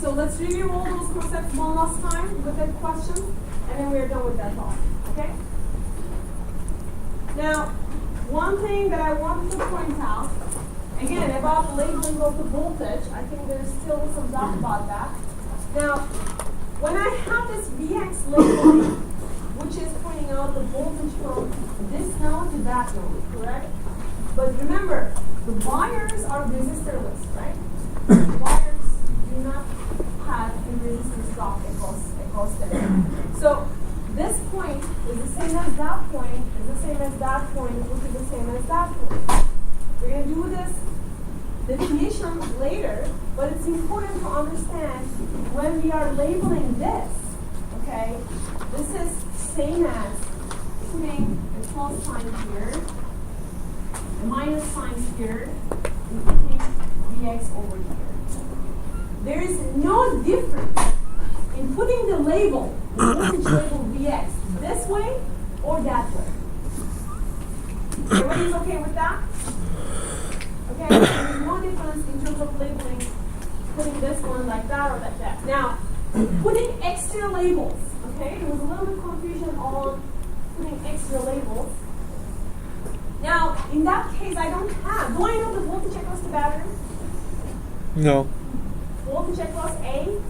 So let's review all those concepts one last time with that question, and then we're done with that talk. Okay? Now, one thing that I wanted to point out, again, about the labeling of the voltage, I think there's still some doubt about that. Now, when I have this Vx labeling, which is pointing out the voltage from this node to that node, correct? But remember, the wires are resistorless, right? The wires do not have a resistance drop across them. So this point is the same as that point, is the same as that point, which is the same as that point. We're going to do this definition later, but it's important to understand when we are labeling this, okay, this is same as putting a plus sign here, a minus sign here, and putting Vx over here. There is no difference in putting the label, the voltage label Vx, this way or that way. Everybody's okay with that? Okay, there's no difference in terms of labeling, putting this one like that or like that. Now, putting extra labels, okay, there was a little bit of confusion on putting extra labels. Now, in that case, I don't have, do I know the voltage across the battery? No. Voltage across A?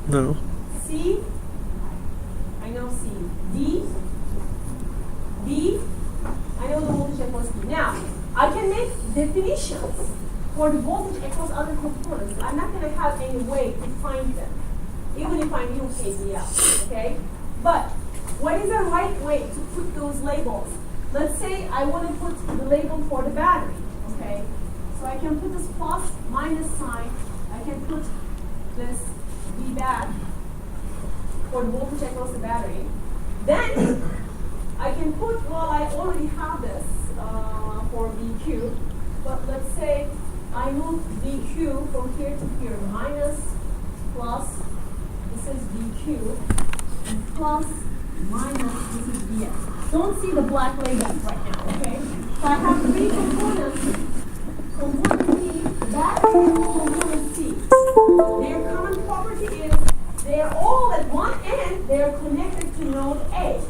No. C? I know C. D? B? I know the voltage across B. Now, I can make definitions for the voltage across other components. I'm not going to have any way to find them, even if I knew KVL, okay? But what is the right way to put those labels? Let's say I want to put the label for the battery, okay? So I can put this plus, minus sign. I can put this V back for the voltage across the battery. Then I can put, well, I already have this for VQ, but let's say I move VQ from here to here, minus, plus, this is VQ, and plus, minus, this is VX. Don't see the black labels right now, okay? So I have three components. Component B, battery, component C. Their common property is they are all at one end, they are connected to node A,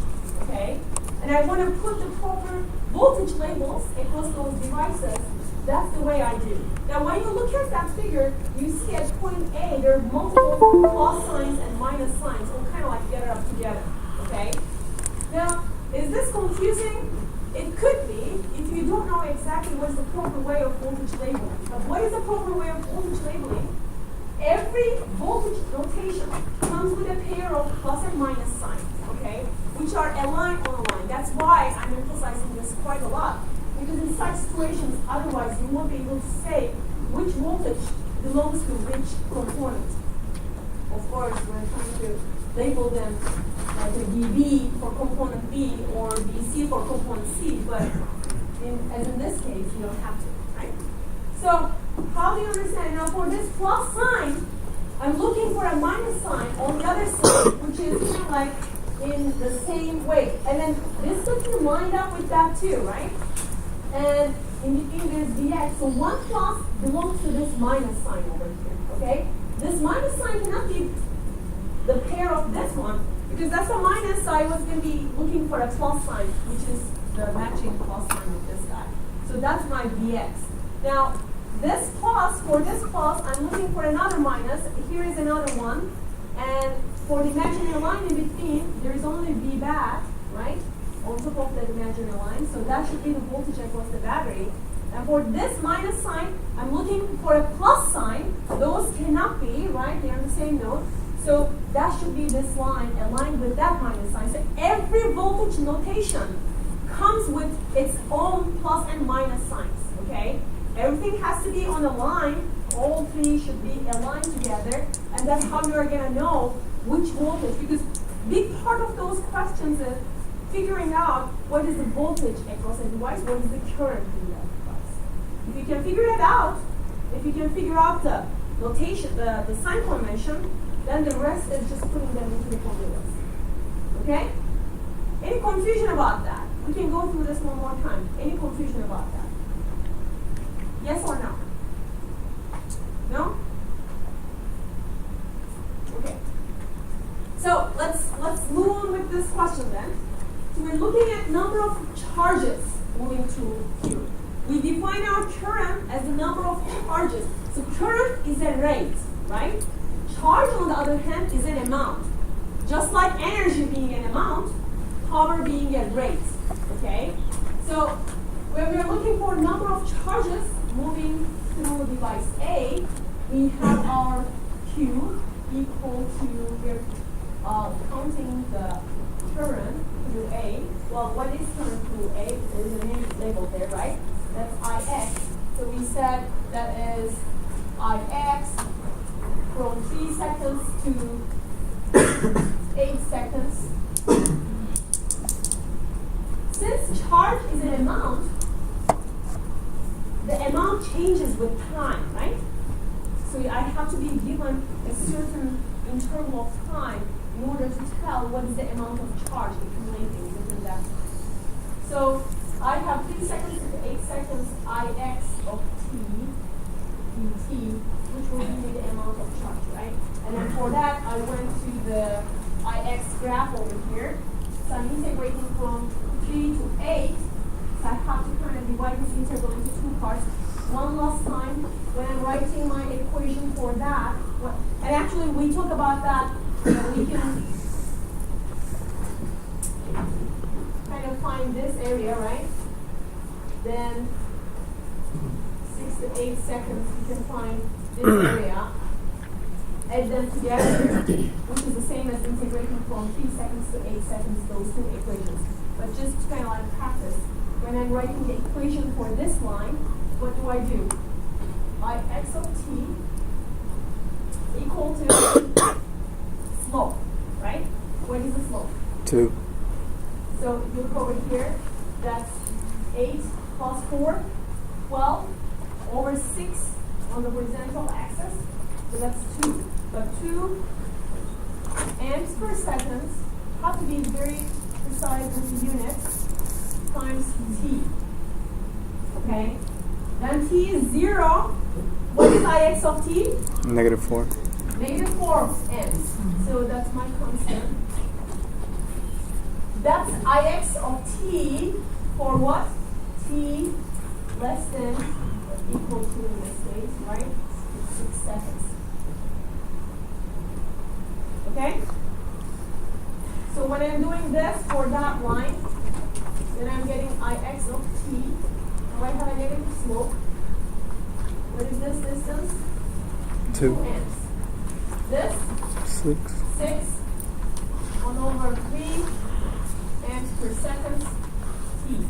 okay? And I want to put the proper voltage labels across those devices. That's the way I do. Now, when you look at that figure, you see at point A, there are multiple plus signs and minus signs, all kind of like gather up together, okay? Now, is this confusing? It could be if you don't know exactly what's the proper way of voltage labeling. But what is the proper way of voltage labeling? Every voltage notation comes with a pair of plus and minus signs, okay, which are aligned on a line. That's why I'm emphasizing this quite a lot. Because in such situations, otherwise you won't be able to say which voltage belongs to which component. Of course, we're trying to label them like a VB for component B or VC for component C, but as in this case, you don't have to, right? So, how do you understand? Now, for this plus sign, I'm looking for a minus sign on the other side, which is kind of like in the same way. And then this could be lined up with that too, right? And in between there's Vx. So 1 plus belongs to this minus sign over here, okay? This minus sign cannot be the pair of this one, because that's a minus, so I was going to be looking for a plus sign, which is the matching plus sign with this guy. So that's my Vx. Now, this plus, for this plus, I'm looking for another minus. Here is another one. And for the imaginary line in between, there is only V back, right, on top of the imaginary line. So that should be the voltage across the battery. And for this minus sign, I'm looking for a plus sign. Those cannot be, right? They're on the same node. So that should be this line aligned with that minus sign. So every voltage notation comes with its own plus and minus signs, okay? Everything has to be on a line. All three should be aligned together. And that's how you're going to know which voltage. Because big part of those questions is figuring out what is the voltage across a device, what is the current in that device. If you can figure it out, if you can figure out the notation, the sign convention, then the rest is just putting them into the formulas. Okay? Any confusion about that? We can go through this one more time. Any confusion about that? Yes or no? No? Okay. So let's move on with this question then. So we're looking at number of charges moving through here. We define our current as the number of charges. So current is a rate, right? Charge, on the other hand, is an amount. Just like energy being an amount, power being a rate, okay? So when we're looking for number of charges moving through device A, we have our Q equal to, we're counting the current through A. Well, what is current through A? There's a name labeled there, right? That's Ix. So we said that is Ix from 3 seconds to 8 seconds. Since charge is an amount, the amount changes with time, right? So I have to be given a certain interval of time in order to tell what is the amount of charge accumulating within that time. So I have 3 seconds to 8 seconds Ix of t dt, which will give me the amount of charge, right? And then for that, I went to the Ix graph over here. So I'm integrating from 3 to 8. So I have to kind of divide this integral into 2 parts. One last time, when I'm writing my equation for that, and actually we talk about that, we can kind of find this area, right? Then 6 to 8 seconds, you can find this area. Add them together, which is the same as integrating from 3 seconds to 8 seconds, those 2 equations. But just to kind of like practice, when I'm writing the equation for this line, what do I do? Ix of t equal to slope, right? What is the slope? 2. So you look over here, that's 8 plus 4, 12 over 6 on the horizontal axis, so that's 2. But 2 amps per second, have to be very precise with the units, times t. Okay? Then t is 0. What is Ix of t? -4. -4 amps. So that's my constant. That's Ix of t for what? T less than or equal to in this case, right? 6 seconds. Okay? So when I'm doing this for that line, then I'm getting Ix of t. Right hand, I get into slope. What is this distance? 2 amps. This? 6. 6 1 over 3 amps per second t.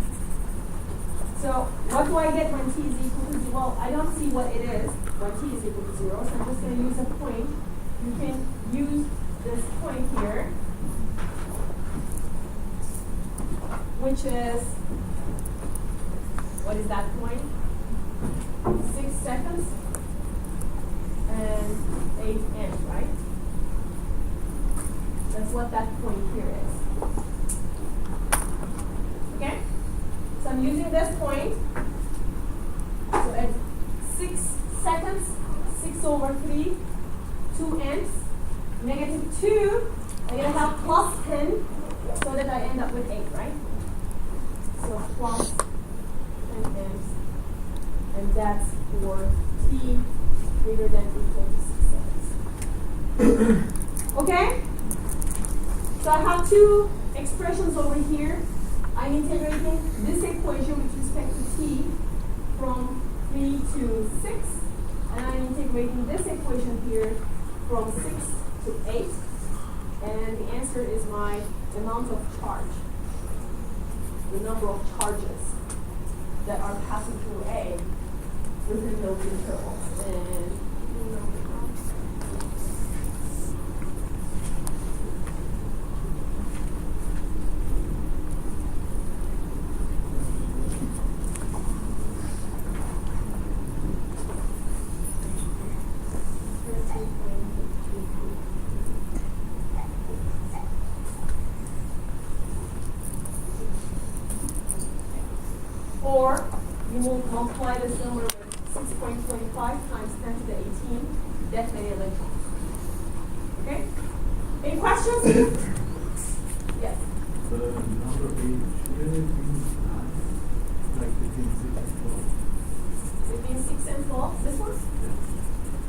So what do I get when t is equal to 0? Well, I don't see what it is when t is equal to 0, so I'm just going to use a point. You can use this point here, which is, what is that point? 6 seconds and 8 amps, right? That's what that point here is. Okay? So I'm using this point, seconds, 6 over 3, 2 nths, negative 2, I'm going to have plus 10, so that I end up with 8, right? So plus 10 nths, and that's for t greater than or equal to 6 seconds. Okay? So I have two expressions over here. I'm integrating this equation with respect to t from 3 to 6, and I'm integrating this equation here from 6 to 8, and the answer is my amount of charge, the number of charges that are passing through A within those intervals. And or you will multiply this number with 6.25 times 10 to the 18 definite electrons. Okay? Any questions? Yes. The number 8 should it be like between 6 and 12? Between 6 and 12, this one?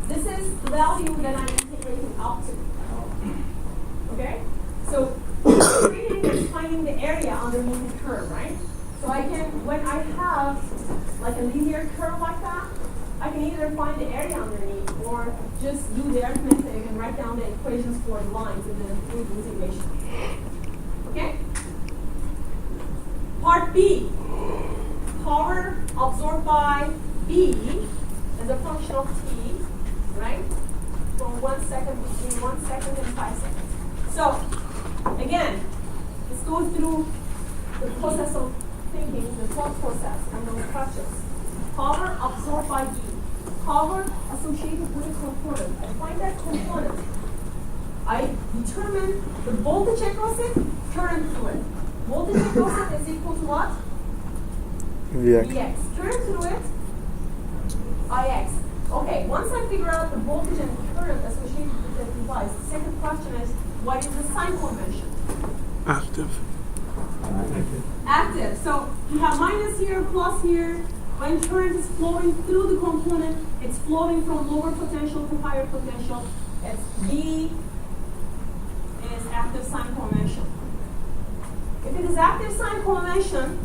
This is the value that I'm integrating up to. Okay? So integrating is finding the area underneath the curve, right? So I can, when I have like a linear curve like that, I can either find the area underneath or just do the arithmetic and write down the equations for the lines in the fluid integration. Okay? Part B. Power absorbed by B as a function of t, right? From 1 second, between 1 second and 5 seconds. So, again, let's go through the process of thinking, the thought process, and those questions. Power absorbed by B. Power associated with a component. I find that component. I determine the voltage across it, current through it. Voltage across it is equal to what? Vx. Vx. Current through it, Ix. Okay, once I figure out the voltage and current associated with the device, the second question is, what is the sign convention? Active. Active. So you have minus here, plus here. When current is flowing through the component, it's flowing from lower potential to higher potential. It's B is active sign convention. If it is active sign convention,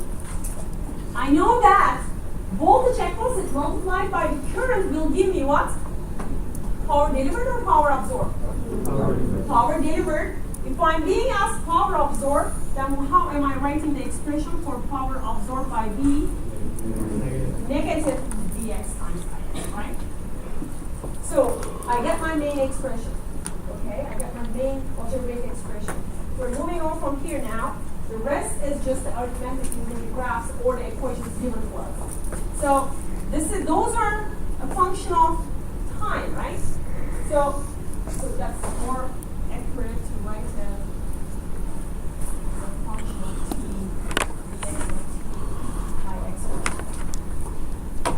I know that voltage across it multiplied by the current will give me what? Power delivered or power absorbed? Power delivered. If I'm being asked power absorbed, then how am I writing the expression for power absorbed by B? Negative Vx times Ix, right? So I get my main expression. Okay, I got my main algebraic expression. We're moving on from here now. The rest is just the arithmetic using the graphs or the equations given to us. So those are a function of time, right? So that's more accurate to write as a function of t, dx of t, ix.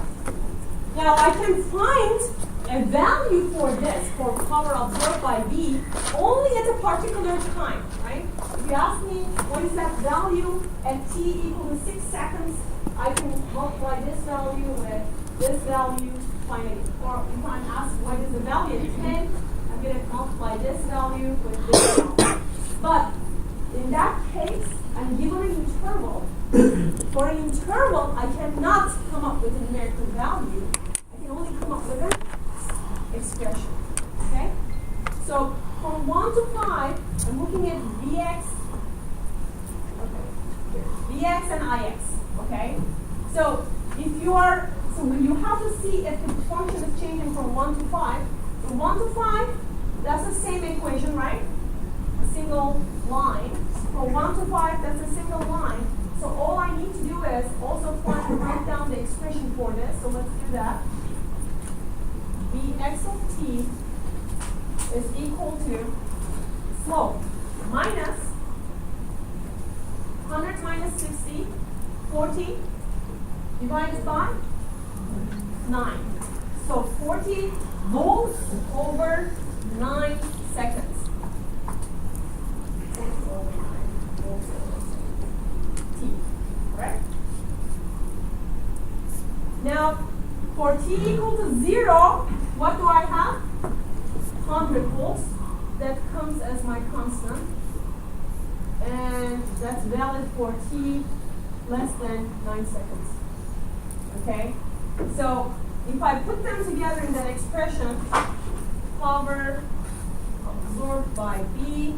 Now I can find a value for this, for power absorbed by B, only at a particular time, right? If you ask me what is that value at t equal to 6 seconds, I can multiply this value with this value, find it. Or if I'm asked what is the value at 10, I'm going to multiply this value with this value. But in that case, I'm given an interval. For an interval, I cannot come up with a numerical value. I can only come up with an expression. Okay? So from 1 to 5, I'm looking at Vx. Okay, here. Vx and Ix. Okay? So if you are, so you have to see if the function is changing from 1 to 5. From 1 to 5, that's the same equation, right? A single line. From 1 to 5, that's a single line. So all I need to do is also write down the expression for this. So let's do that. Vx of t is equal to slope minus 100 minus 60, 40 divided by 9. So 40 volts over 9 seconds. 40 over 9 volts over T, correct? Now, for T equal to 0, what do I have? 100 volts. That comes as my constant. And that's valid for T less than 9 seconds. Okay? So, if I put them together in that expression, power absorbed by B,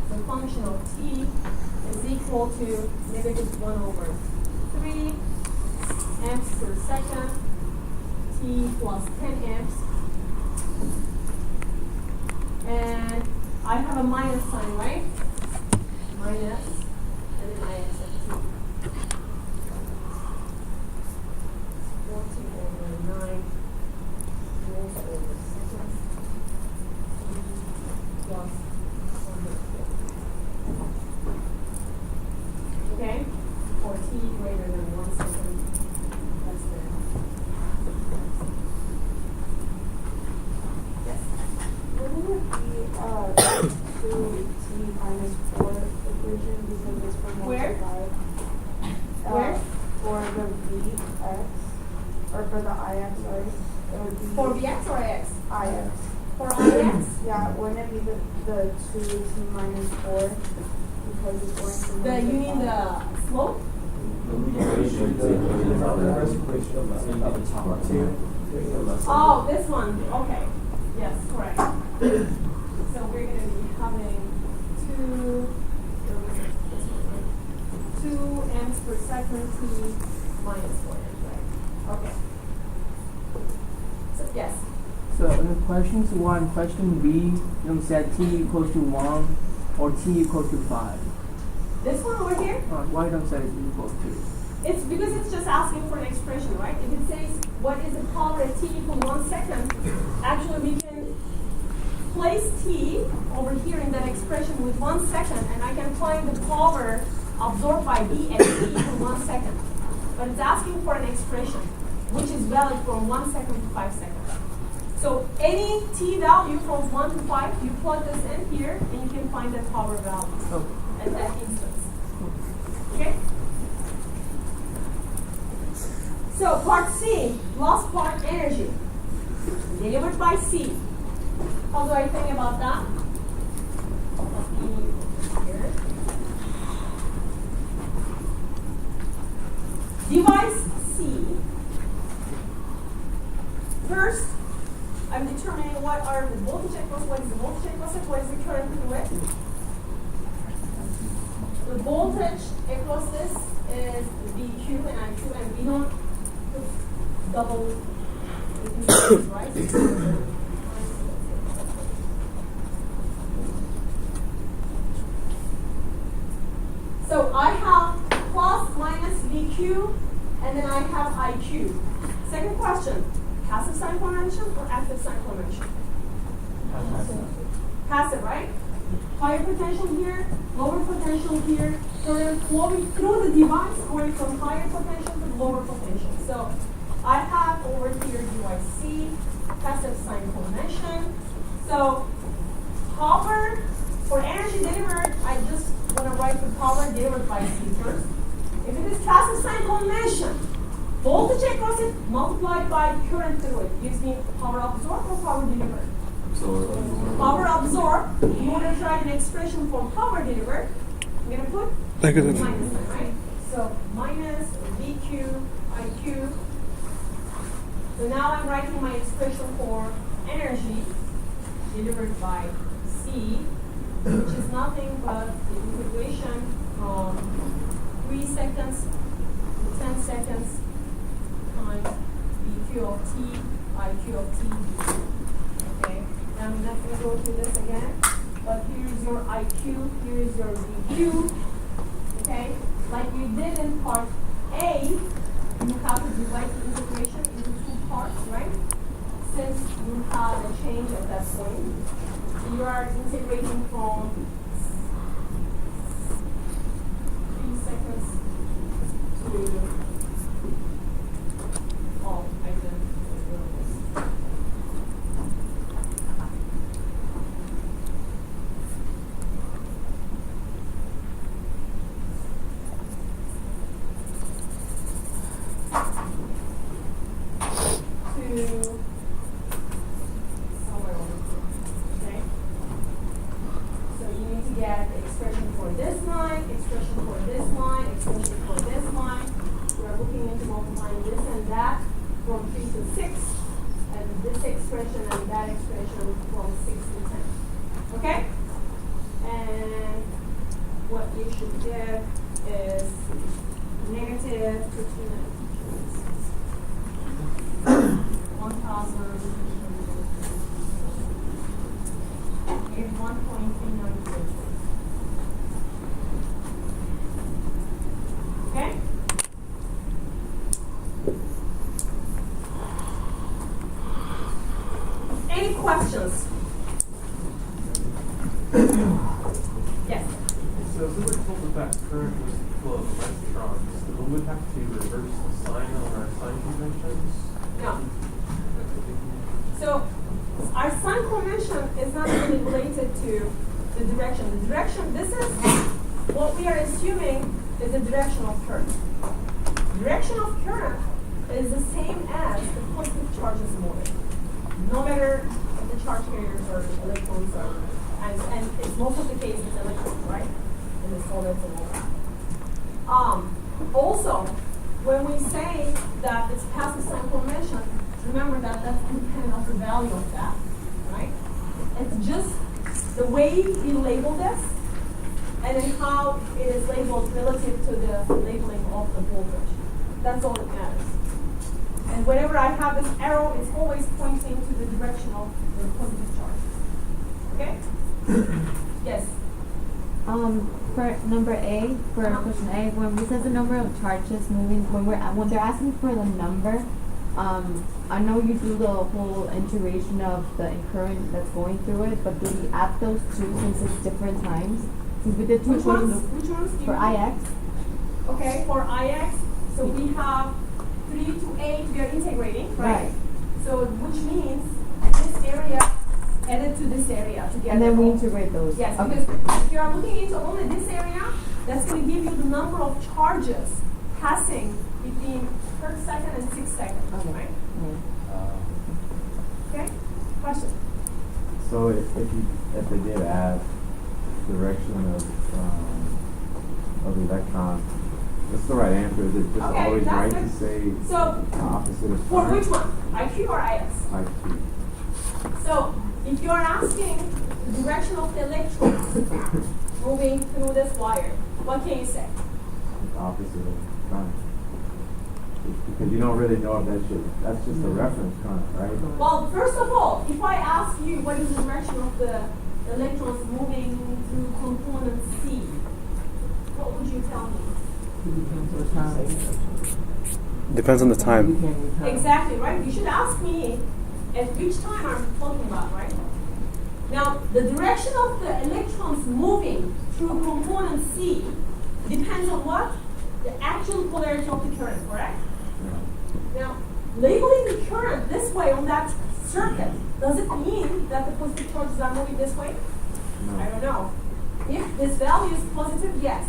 the function of T, is equal to negative 1 over 3 amps per second, T plus 10 amps. And I have a minus sign, right? Minus, and then I accept T. 40 over 9 volts over seconds, plus 140. Okay? For T greater than 1 second, less than. Yes? Wouldn't it be 2T minus 4 equation because it's from 1 Where? to 5? Where? For the Vx, or for the Ix, sorry. It would be For Vx or Ix? Ix. For Ix? Yeah, wouldn't it be the 2T minus 4 because it's going from 1 to 5? You mean the slope? Oh, this one. Okay. Yes, correct. So we're going to be having 2 amps per second T minus 4 amps, right? Okay. So, yes. So in question 1, question B, said T equals to 1 or T equals to 5. This one over here? Why don't say it's equal to? It's because it's just asking for an expression, right? If it says what is the power at T equal 1 second, actually we can place T over here in that expression with 1 second, and I can find the power absorbed by B at T equal 1 second. But it's asking for an expression, which is valid from 1 second to 5 seconds. So any T value from 1 to 5, you plug this in here, and you can find the power value at that instance. Okay? So part C, lost part energy, delivered by C. How do I think about that? Let's be here. Device C. First, I'm determining what are the voltage across, what is the voltage across it, what is the current through it. The voltage across this is VQ and IQ, and we don't put double integers, right? So I have plus minus VQ, and then I have IQ. Second question, passive sign convention or active sign convention? Passive, right? Higher potential here, lower potential here, current flowing through the device going from higher potential to lower potential. So I have over here device C, passive sign convention. So power for energy delivered, I just want to write the power delivered by C first. If it is passive sign convention, voltage across it multiplied by current through it gives me power absorbed or power delivered. Power absorbed, in order to write an expression for power delivered, I'm going to put Negative. minus sign, right? So minus VQ, IQ. So now I'm writing my expression for energy delivered by C, which is nothing but the integration from 3 seconds to 10 seconds times VQ of T, IQ of T. Okay, I'm not going to go through this again, but here is your IQ, here is your VQ. Okay, like we did in part A, you have to divide the integration into 2 parts, right? Since you have a change at that point, you are integrating from 3 seconds to, oh, I didn't do this. expression from 6 to 10. Okay? And what you should get is negative 1,000 is 1.396. Okay? Any questions? Yes. So if we were told that current was the flow of electrons, then we would have to reverse the sign on our sign conventions? No. So our sign convention is not really related to the direction. The direction, this is what we are assuming is the direction of current. Direction of current is the same as the positive charges moving. No matter if the charge carriers or electrons are, and it's most of the case it's electrons, right? And the solids and all that. Also, when we say that it's passive sign convention, remember that that's independent of the value of that, right? It's just the way we label this, and then how it is labeled relative to the labeling of the voltage. That's all that matters. And whenever I have this arrow, it's always pointing to the direction of the positive charge. Okay? Yes? For number A, for question A, when we says the number of charges moving, when they're asking for the number, I know you do the whole integration of the current that's going through it, but do we add those two since it's different times? Since we did two Which ones? equations Which ones? do for you- IX. Okay, for IX, so we have 3 to 8 we are integrating, right? Right. So which means this area added to this area together. And then we integrate those. Yes, Okay. because if you are looking into only this area, that's going to give you the number of charges passing between per second and 6 seconds, Okay. right? Yeah. Okay? Question? So if they did add direction of electrons, what's the right answer? Is it just Okay, always that's right good. to say So, the opposite of for current? which one? IQ or IX? IQ. So, if you are asking the direction of the electrons moving through this wire, what can you say? The opposite of current. Because you don't really know if that's just a reference current, right? Well, first of all, if I ask you what is the direction of the electrons moving through component C, what would you tell me? Depends on the time. Exactly, right? You should ask me at which time I'm talking about, right? Now, the direction of the electrons moving through component C depends on what? The actual polarity of the current, correct? Now, labeling the current this way on that circuit, does it mean that the positive charges are moving this way? I don't know. If this value is positive, yes.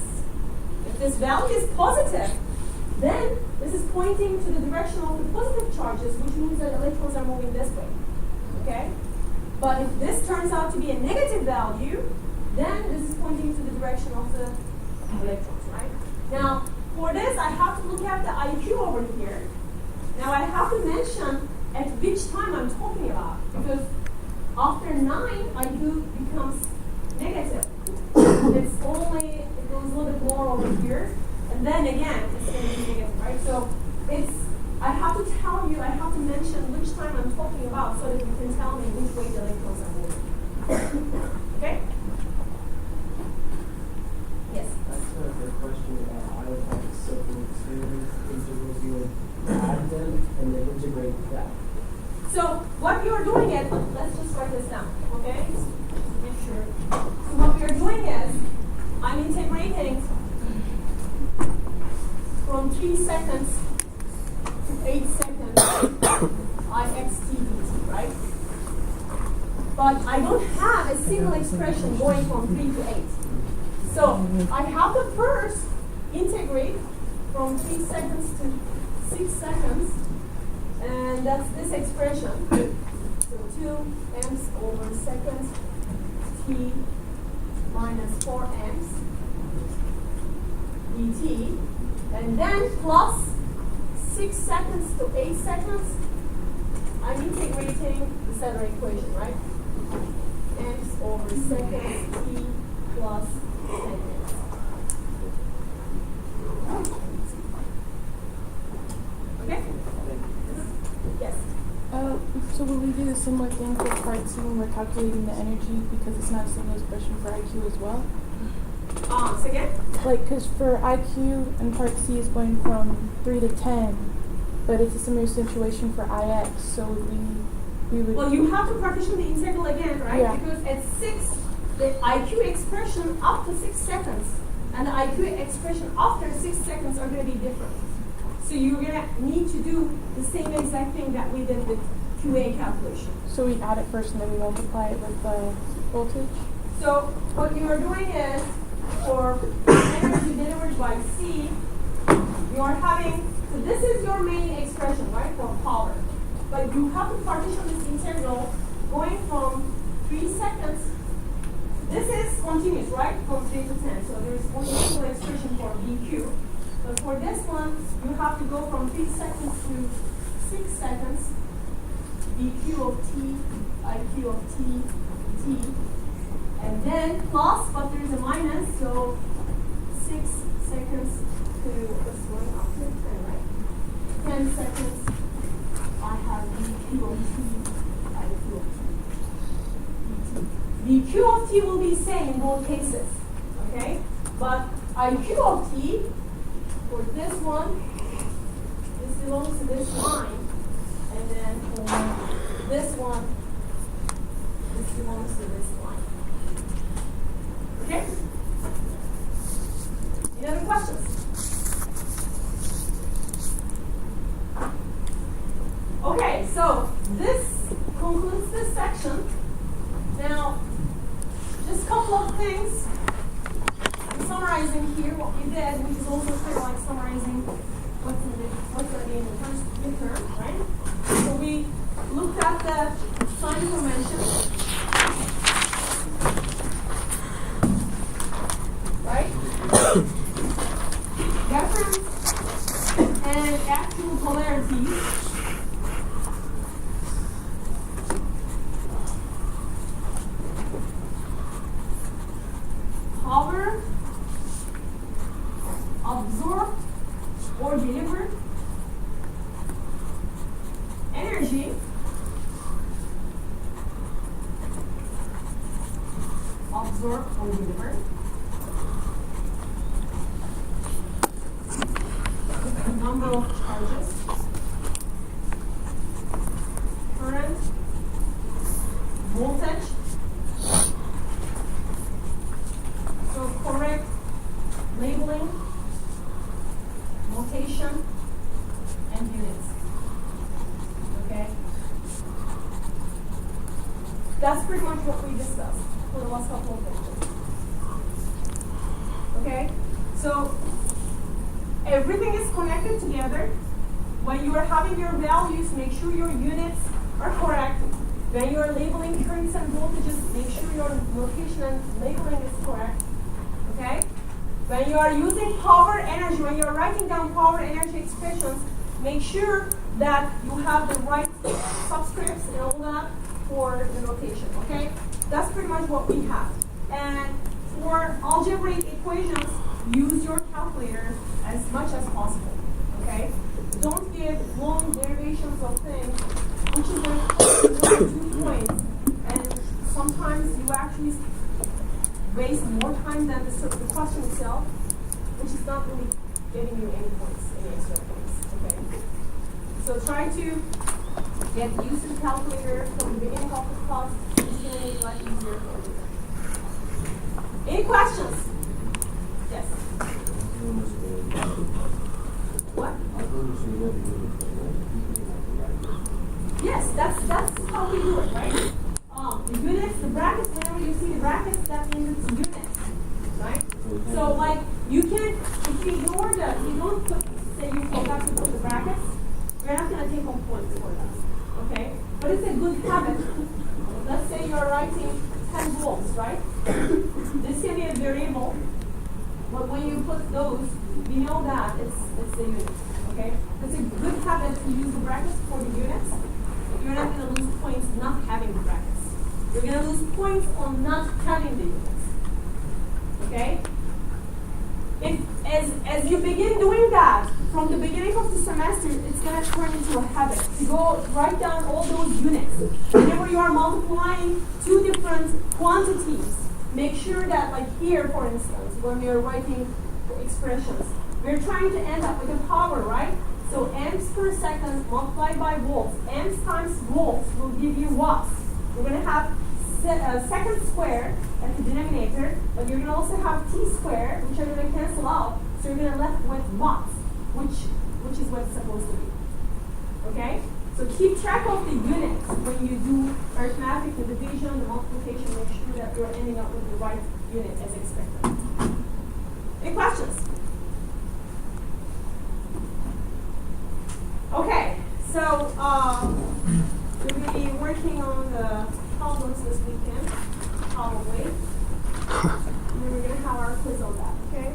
If this value is positive, then this is pointing to the direction of the positive charges, which means that electrons are moving this way. Okay? But if this turns out to be a negative value, then this is pointing to the direction of the electrons, right? Now, for this, I have to look at the IQ over here. Now, I have to mention at which time I'm talking about, because after 9, IQ becomes negative. It goes a little bit more over here, and then again, it's going to be negative, right? So I have to tell you, I have to mention which time I'm talking about so that you can tell me which way the electrons are moving. Okay? Yes? That's a good question. I would have to simple integrals. You would add them and then integrate that. So what you're doing is, let's just write this down, okay? Make sure. So what we are doing is, I'm integrating from 3 seconds to 8 seconds IXTDT, right? But I don't have a single expression going from 3 to 8. So I have to first integrate from 3 seconds to 6 seconds, and that's this expression. So 2 amps over second t minus 4 amps dt, and then plus 6 seconds to 8 seconds I'm integrating the standard equation, right? X over seconds t plus seconds. Okay? Yes. So will we do the similar thing for part 2 when we're calculating the energy because it's not a similar expression for IQ as well? Say again? Like, because for IQ and part C is going from 3 to 10, but it's a similar situation for IX, so we would... Well, you have to partition the integral again, right? Yeah. Because at 6, the IQ expression up to 6 seconds and the IQ expression after 6 seconds are going to be different. So you're going to need to do the same exact thing that we did with QA calculation. So we add it first and then we multiply it with the voltage? So what you are doing is, for energy delivered by C, you are having, so this is your main expression, right, for power. But you have to partition this integral going from 3 seconds. This is continuous, right, from 3 to 10. So there is only a single expression for BQ. But for this one, you have to go from 3 seconds to 6 seconds. BQ of T, IQ of T, T. And then plus, but there is a minus, so 6 seconds to, what's going after 10, right? 10 seconds, I have BQ of T, IQ of T, BQ of T will be same in both cases, okay? But IQ of T, for this one, this belongs to this line, and then for this one, this belongs to this line. Okay? Any other questions? Okay, so this concludes this section. Now, just a couple of things. I'm summarizing here what we did, which is also kind of like summarizing what's going to be in the first midterm, right? So we looked at the sign convention, right? Reference and actual polarities. Power absorbed or delivered, energy absorbed or delivered, number of charges, current, voltage. So correct labeling, notation, and units. Okay? That's pretty much what we discussed for the last couple of lectures. Okay? So everything is connected together. When you are having your values, make sure your units are correct. When you are labeling currents and voltages, make sure your notation and labeling is correct. Okay? When you are using power energy, when you are writing down power energy expressions, make sure that you have the right subscripts and all that for the notation. Okay? That's pretty much what we have. And for algebraic equations, use your calculator as much as possible. Okay? Don't give long derivations of things, which is going to cost you 2 points, and sometimes you actually waste more time than the question itself, which is not really getting you any points, any extra points. Okay? So try to get used to the calculator from the beginning of the class. It's going to make life easier for you. Any questions? Yes. What? Yes, that's how we do it, right? The units, the brackets, whenever you see the brackets, that means it's units, right? So like, you can, if you ignore if you don't put, say you forgot to put the brackets, you're not going to take home points for that, okay? But it's a good habit. Let's say you're writing 10 volts, right? This can be a variable, but when you put those, we know that it's the units, okay? It's a good habit to use the brackets for the units. you're not going to lose points not having the brackets. You're going to lose points on not having the units. Okay? As you begin doing that, from the beginning of the semester, it's going to turn into a habit. To go write down all those units. Whenever you are multiplying two different quantities, make sure that, like here, for instance, when we are writing expressions, we're trying to end up with a power, right? So amps per second multiplied by volts. Amps times volts will give you watts. We're going to have second squared at the denominator, but you're going to also have t squared, which are going to cancel out. So you're going to left with watts, which is what it's supposed to be. Okay? So keep track of the units when you do arithmetic, the division, the multiplication. Make sure that you're ending up with the right unit as expected. Any questions? Okay, so we're going to be working on the problems this weekend, probably. And then we're going to have our quiz on that, okay?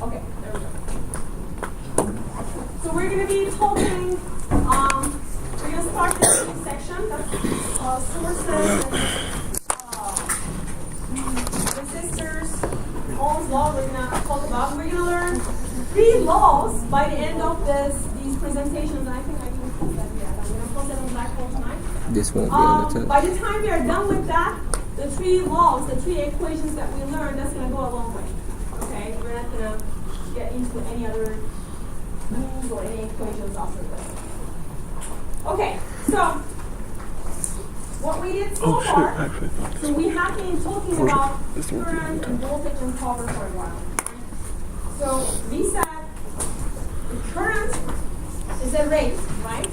Okay, there we go. So we're going to be talking, we're going to start this new section, that's sources and resistors, Ohm's law we're going to talk about. We're going to learn 3 laws by the end of these presentations, and I think I can post that yet. I'm going to post that on Blackboard tonight. This won't be on the test. By the time we are done with that, the 3 laws, the 3 equations that we learned, that's going to go a long way. Okay? We're not going to get into any other rules or any equations after this. Okay, so what we did so far, so we have been talking about current and voltage and power for a while. So we said the current is a rate, right?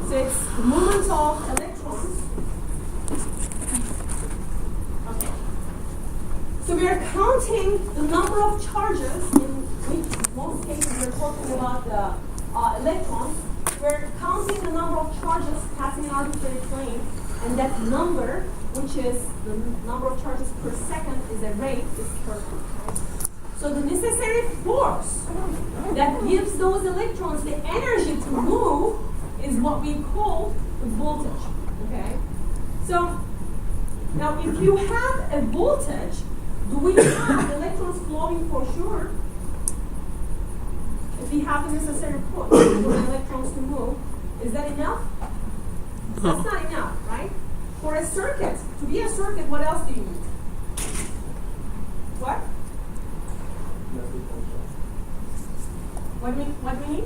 So it's the movement of electrons. Okay. So we are counting the number of charges, in most cases we're talking about the electrons. We're counting the number of charges passing an arbitrary plane, and that number, which is the number of charges per second, is a rate, is current. So the necessary force that gives those electrons the energy to move is what we call the voltage. Okay? So now if you have a voltage, do we have electrons flowing for sure? If we have the necessary force for the electrons to move, is that enough? That's not enough, right? For a circuit, to be a circuit, what else do you need? What? What do we need?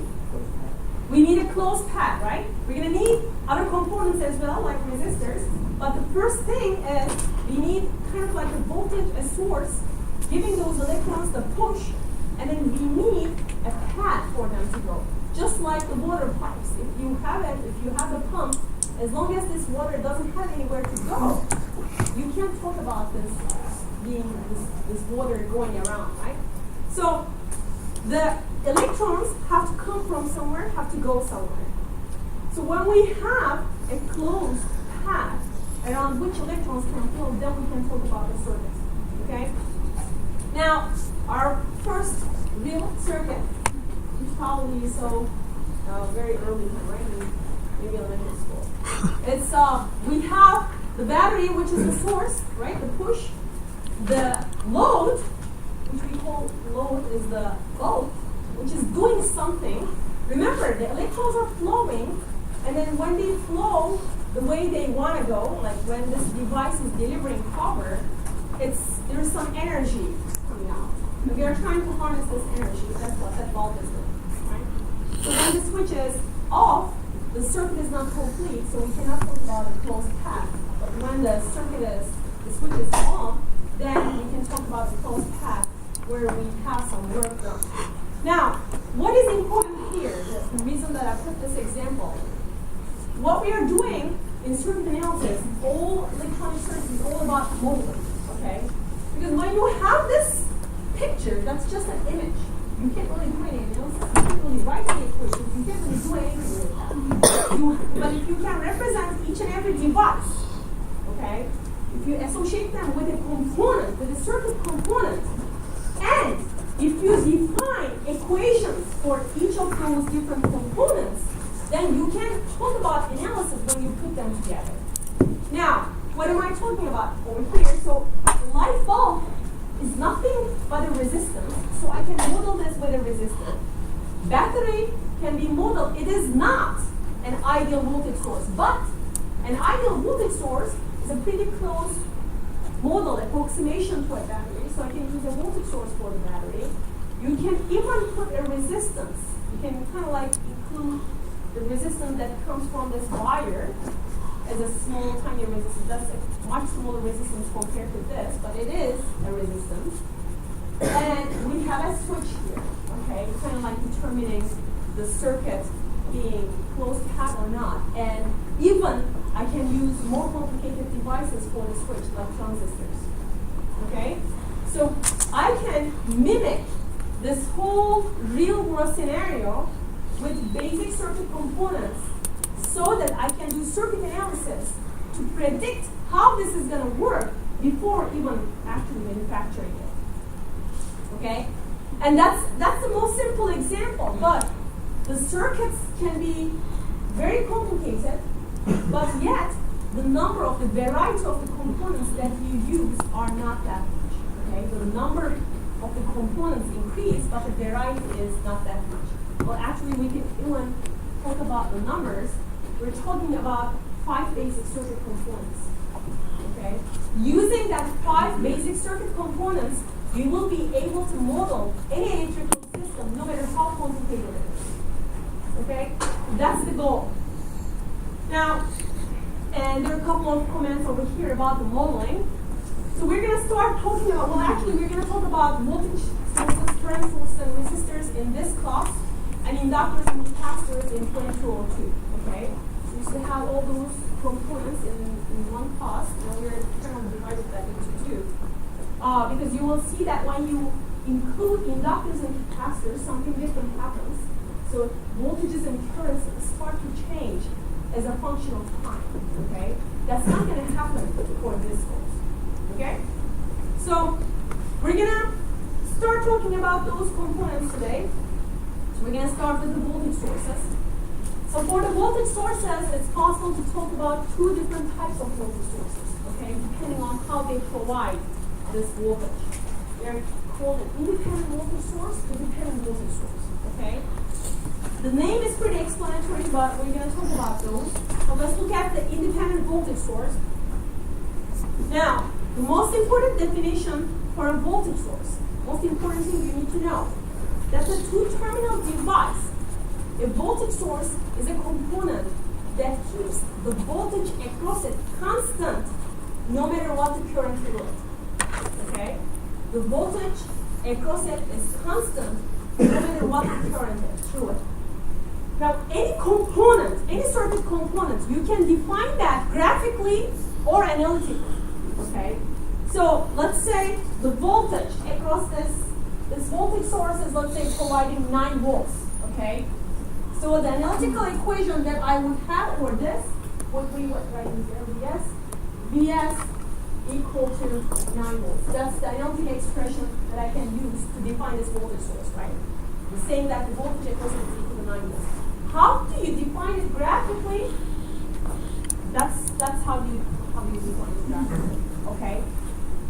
We need a closed path, right? We're going to need other components as well, like resistors. But the first thing is we need kind of like a voltage, a source, giving those electrons the push, and then we need a path for them to go. Just like the water pipes. If you have the pump, as long as this water doesn't have anywhere to go, you can't talk about this this water going around, right? So the electrons have to come from somewhere, have to go somewhere. So when we have a closed path around which electrons can flow, then we can talk about the circuit. Okay? Now, our first real circuit, which probably you saw very early, right? Maybe elementary school. It's we have the battery, which is the source, right? The push. The load, which we call load, is the bulb, which is doing something. Remember, the electrons are flowing, and then when they flow the way they want to go, like when this device is delivering power, there's some energy coming out. And we are trying to harness this energy. That's what that bulb is doing, right? So when the switch is off, the circuit is not complete, so we cannot talk about a closed path. But when the switch is on, then we can talk about the closed path where we have some work done. Now, what is important here, the reason that I put this example, what we are doing in circuit analysis, all electronic circuits is all about movement, okay? Because when you have this picture, that's just an image. You can't really do any analysis. You can't really write any equations. You can't really do anything with that. But if you can represent each and every device, okay, if you associate them with a component, with a circuit component, and if you define equations for each of those different components, then you can talk about analysis when you put them together. Now, what am I talking about over here? So, light bulb is nothing but a resistance, so I can model this with a resistor. Battery can be modeled. It is not an ideal voltage source, but an ideal voltage source is a pretty close model, approximation to a battery, so I can use a voltage source for the battery. You can even put a resistance. You can kind of like include the resistance that comes from this wire as a small, tiny resistance. That's a much smaller resistance compared to this, but it is a resistance. And we have a switch here, okay, kind of like determining the circuit being close to half or not. And even I can use more complicated devices for the switch, like transistors. Okay? So I can mimic this whole real world scenario with basic circuit components so that I can do circuit analysis to predict how this is going to work before even actually manufacturing it. Okay? And that's the most simple example, but the circuits can be very complicated, but yet the number of the variety of the components that you use are not that much. Okay, so the number of the components increase, but the variety is not that much. Well, actually, we can even talk about the numbers. We're talking about 5 basic circuit components. Okay, using that 5 basic circuit components, you will be able to model any electrical system, no matter how complicated it is. Okay, that's the goal. Now, and there are a couple of comments over here about the modeling. So we're going to start talking about, well, actually, we're going to talk about voltage sources, current sources, and resistors in this class, and inductors and capacitors in 2202. Okay, so you still have all those components in one class, and we're kind of divided that into 2. Because you will see that when you include inductors and capacitors, something different happens. So voltages and currents start to change as a function of time. Okay, that's not going to happen for this course. Okay, so we're going to start talking about those components today. So we're going to start with the voltage sources. So for the voltage sources, it's possible to talk about 2 different types of voltage sources. Okay, depending on how they provide this voltage. They're called an independent voltage source, a dependent voltage source. Okay. The name is pretty explanatory, but we're going to talk about those. So let's look at the independent voltage source. Now, the most important definition for a voltage source, most important thing you need to know, that's a 2-terminal device. A voltage source is a component that keeps the voltage across it constant, no matter what the current through it. Okay? The voltage across it is constant, no matter what the current is through it. Now, any component, any circuit component, you can define that graphically or analytically. Okay? So, let's say the voltage across this voltage source is, let's say, providing 9 volts. Okay? So, the analytical equation that I would have for this would be what right here, Vs equal to 9 volts. That's the analytical expression that I can use to define this voltage source, right? Saying that the voltage across it is equal to 9 volts. How do you define it graphically? That's how you define it graphically. Okay.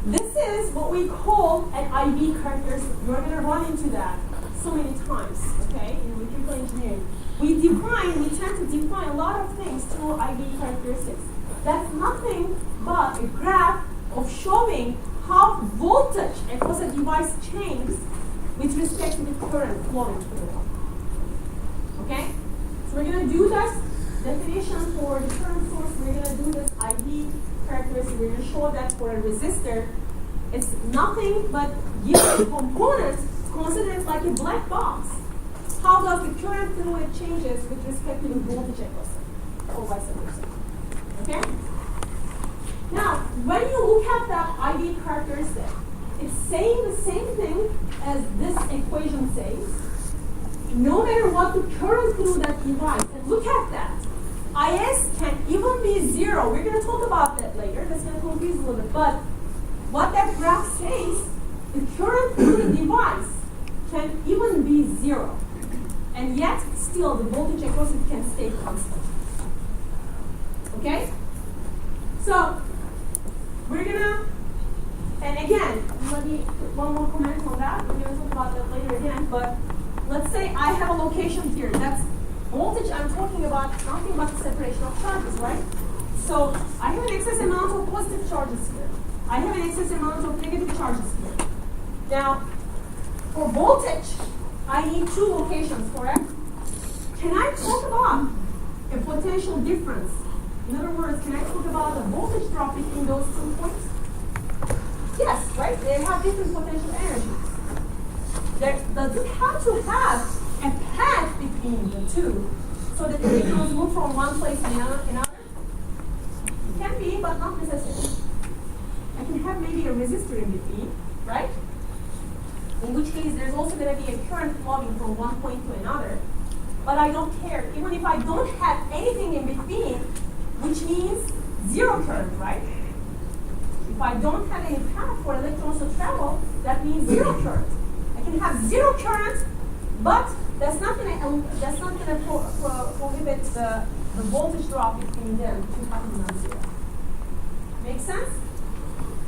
This is what we call an IV characteristic. You're going to run into that so many times. Okay, in electrical engineering, we tend to define a lot of things through IV characteristics. That's nothing but a graph of showing how voltage across a device changes with respect to the current flowing through it. Okay? So we're going to do this definition for the current source. We're going to do this IV characteristic. We're going to show that for a resistor. It's nothing but given a component, consider it like a black box. How does the current through it changes with respect to the voltage across it, or vice versa. Okay? Now, when you look at that IV characteristic, it's saying the same thing as this equation says. No matter what the current through that device, and look at that. IS can even be 0. We're going to talk about that later. That's going to confuse a little bit. But what that graph says, the current through the device can even be 0. And yet, still, the voltage across it can stay constant. Okay? So, we're gonna, and again, let me put one more comment on that. We're gonna talk about that later again, but let's say I have a location here. That's voltage I'm talking about, nothing but the separation of charges, right? So, I have an excess amount of positive charges here. I have an excess amount of negative charges here. Now, for voltage, I need 2 locations, correct? Can I talk about a potential difference? In other words, can I talk about a voltage drop between those 2 points? Yes, right? They have different potential energies. There doesn't have to have a path between the 2 so that the electrons move from one place to another. It can be, but not necessarily. I can have maybe a resistor in between, right? In which case, there's also going to be a current flowing from one point to another. But I don't care. Even if I don't have anything in between, which means 0 current, right? If I don't have any path for electrons to travel, that means 0 current. I can have 0 current, but that's not going to prohibit the voltage drop between them to happen non-zero. Make sense?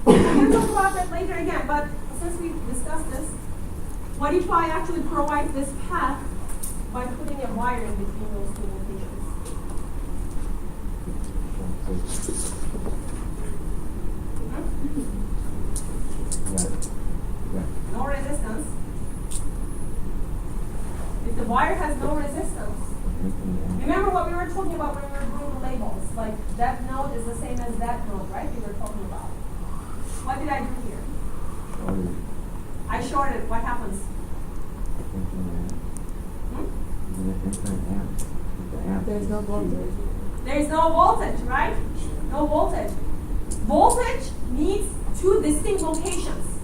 I'm going to talk about that later again, but since we discussed this, what if I actually provide this path by putting a wire in between those 2 locations? No resistance. If the wire has no resistance, remember what we were talking about when we were doing the labels, like that node is the same as that node, right? We were talking about. What did I do here? I shorted. What happens? There's no voltage. There's no voltage, right? No voltage. Voltage needs 2 distinct locations.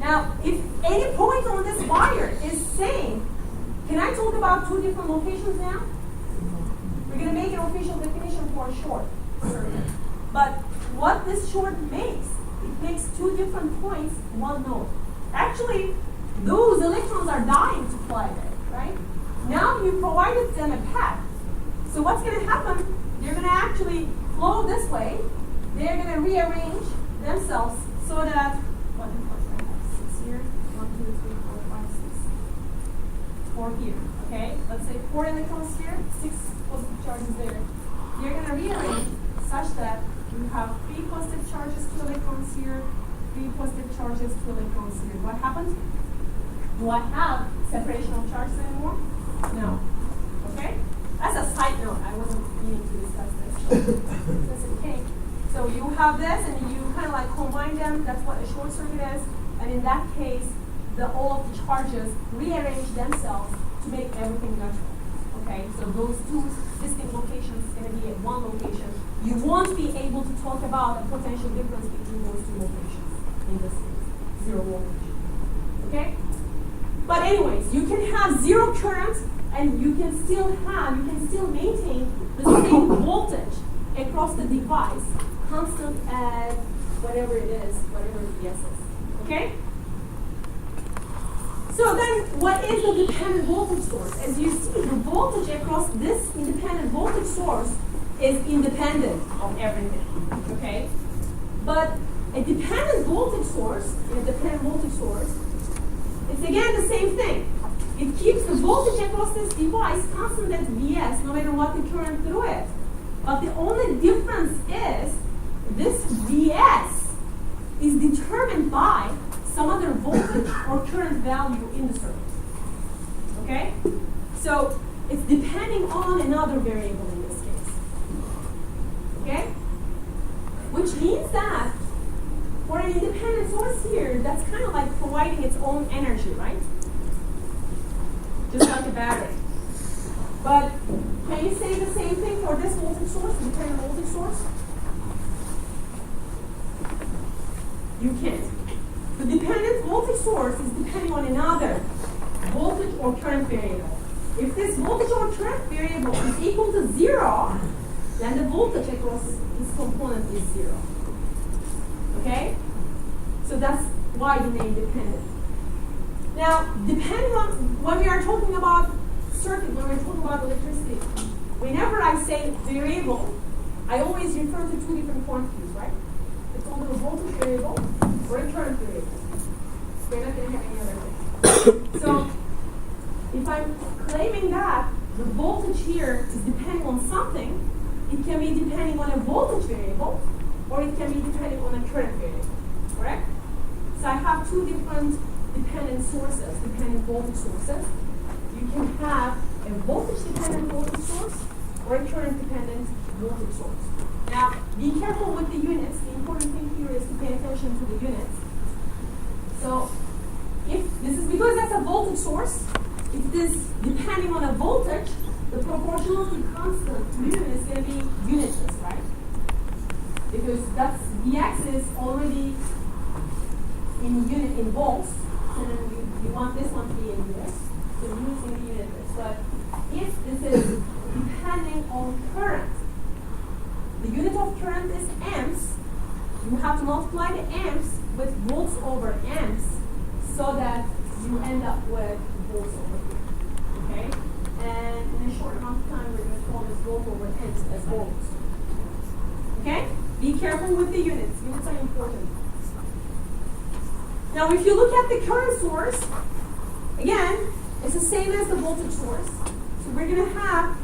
Now, if any point on this wire is same, can I talk about 2 different locations now? We're going to make an official definition for short circuit. But what this short makes, it makes 2 different points, 1 node. Actually, those electrons are dying to fly there, right? Now you provided them a path. So what's going to happen? They're going to actually flow this way. They're going to rearrange themselves so that, what do I have? 6 here. 1, 2, 3, 4, 5, 6. 4 here. Okay? Let's say 4 electrons here, 6 positive charges there. You're going to rearrange such that you have 3 positive charges, 2 electrons here, 3 positive charges, 2 electrons here. What happens? Do I have separation of charges anymore? No. Okay? That's a side note. I wasn't meaning to discuss this. So that's okay. So you have this and you kind of like combine them. That's what a short circuit is. And in that case, all of the charges rearrange themselves to make everything neutral. Okay? So those 2 distinct locations is going to be at 1 location. You won't be able to talk about a potential difference between those 2 locations in this case. 0 voltage. Okay? But anyways, you can have 0 current and you can still maintain the same voltage across the device, constant at whatever it is, whatever the S is. Okay? So then, what is the dependent voltage source? As you see, the voltage across this independent voltage source is independent of everything. Okay? But a dependent voltage source, it's again the same thing. It keeps the voltage across this device constant at Vs, no matter what the current through it. But the only difference is this Vs is determined by some other voltage or current value in the circuit. Okay? So it's depending on another variable in this case. Okay? Which means that for an independent source here, that's kind of like providing its own energy, right? Just like a battery. But can you say the same thing for this voltage source, the dependent voltage source? You can't. The dependent voltage source is depending on another voltage or current variable. If this voltage or current variable is equal to 0, then the voltage across this component is 0. Okay? So that's why the name dependent. Now, depending on when we are talking about circuit, when we're talking about electricity, whenever I say variable, I always refer to two different quantities, right? It's either a voltage variable or a current variable. We're not going to have any other thing. So, if I'm claiming that the voltage here is depending on something, it can be depending on a voltage variable, or it can be depending on a current variable, correct? So I have two different dependent sources, dependent voltage sources. You can have a voltage-dependent voltage source or a current-dependent voltage source. Now, be careful with the units. The important thing here is to pay attention to the units. So, if this is because that's a voltage source, if it is depending on a voltage, the proportionality constant mu is going to be unitless, right? Because that's Vx is already in volts, and then you want this one to be in units, so mu is going to be unitless. But if this is depending on current, the unit of current is amps, you have to multiply the amps with volts over amps so that you end up with volts over here. Okay? And in a short amount of time, we're going to call this volt over amps as volts. Okay? Be careful with the units. Units are important. Now, if you look at the current source, again, it's the same as the voltage source. So we're going to have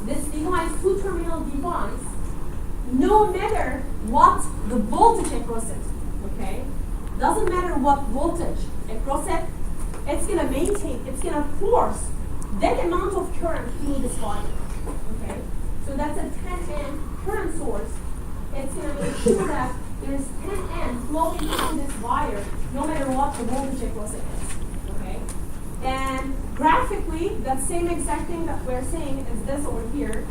this device, two-terminal device, no matter what the voltage across it, okay? Doesn't matter what voltage across it, it's going to maintain, it's going to force that amount of current through this wire, okay? So that's a 10 amp current source. It's going to make sure that there's 10 amp flowing through this wire, no matter what the voltage across it is, okay? And graphically, that same exact thing that we're saying is this over here.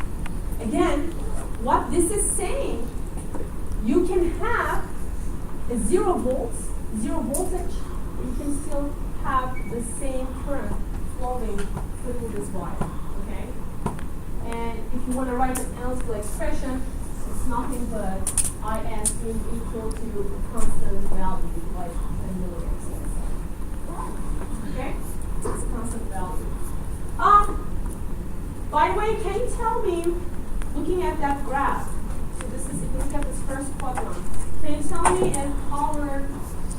Again, what this is saying, you can have a 0 volts, 0 voltage, you can still have the same current flowing through this wire, okay? And if you want to write an analytical expression, it's nothing but IS being equal to a constant value, like 10 milliamps. Okay? It's a constant value. By the way, can you tell me, looking at that graph, so this is, if you look at this first quadrant, can you tell me if power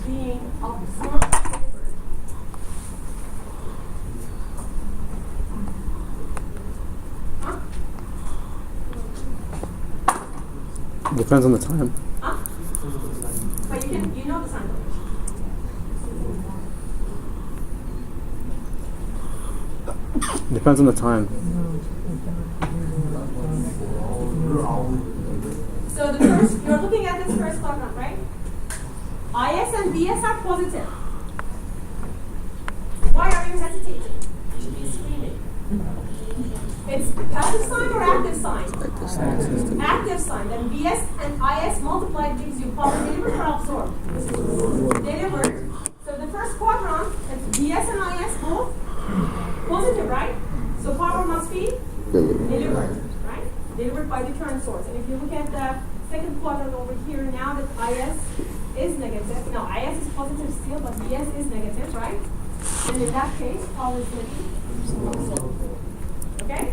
being absorbed delivered? Huh? Depends on the time. Huh? But you know the sign convention. Depends on the time. So the first, you're looking at this first quadrant, right? IS and VS are positive. Why are you hesitating? You should be screaming. It's passive sign or active sign? Active sign. Then VS and IS multiplied gives you power delivered or absorbed? Delivered. So the first quadrant, it's VS and IS both positive, right? So power must be delivered, right? Delivered by the current source. And if you look at the second quadrant over here, now that IS is negative, no, IS is positive still, but VS is negative, right? And in that case, power is going to be absorbed. Okay?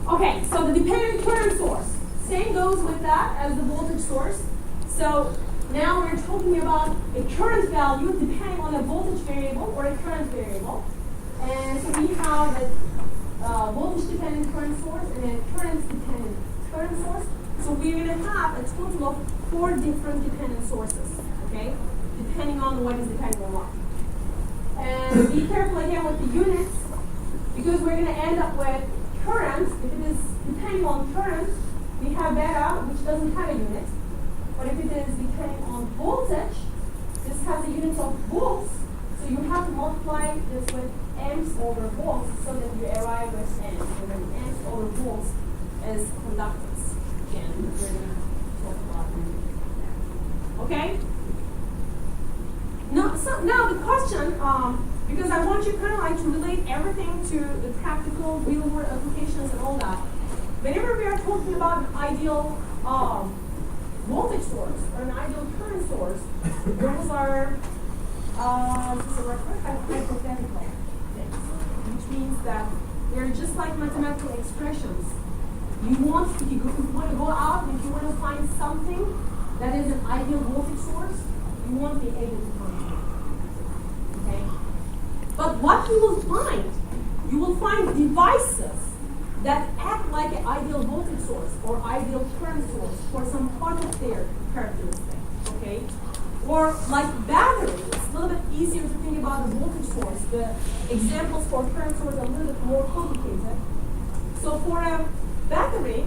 Okay, so the dependent current source. Same goes with that as the voltage source. So now we're talking about a current value depending on a voltage variable or a current variable. And so we have a voltage-dependent current source and a current-dependent current source. So we're going to have a total of 4 different dependent sources, okay? Depending on what is depending on what. And be careful again with the units, because we're going to end up with current. If it is depending on current, we have beta, which doesn't have a unit. But if it is depending on voltage, this has a unit of volts. So you have to multiply this with amps over volts so that you arrive with amps. And then amps over volts is conductance. Again, we're going to talk about that. Okay? Now the question, because I want you kind of like to relate everything to the practical, real-world applications and all that. Whenever we are talking about an ideal voltage source or an ideal current source, those are So we're hypothetical things, which means that they're just like mathematical expressions. You want, if you want to go out and if you want to find something that is an ideal voltage source, you won't be able to find it. Okay? But what you will find devices that act like an ideal voltage source or ideal current source for some part of their characteristic. Okay? Or like batteries, it's a little bit easier to think about the voltage source. The examples for current source are a little bit more complicated. So for a battery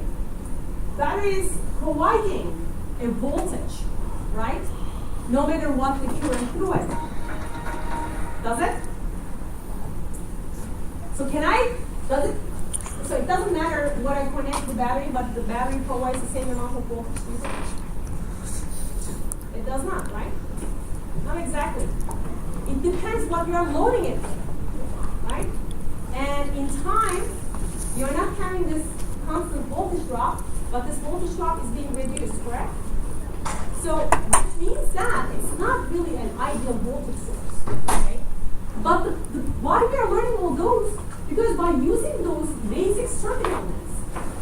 is providing a voltage, right? No matter what the current through it. Does it? So so it doesn't matter what I connect the battery, but the battery provides the same amount of voltage to it? It does not, right? Not exactly. It depends what you are loading it with, right? And in time, you're not having this constant voltage drop, but this voltage drop is being reduced, correct? So which means that it's not really an ideal voltage source, okay? But why we are learning all those? Because by using those basic circuit elements,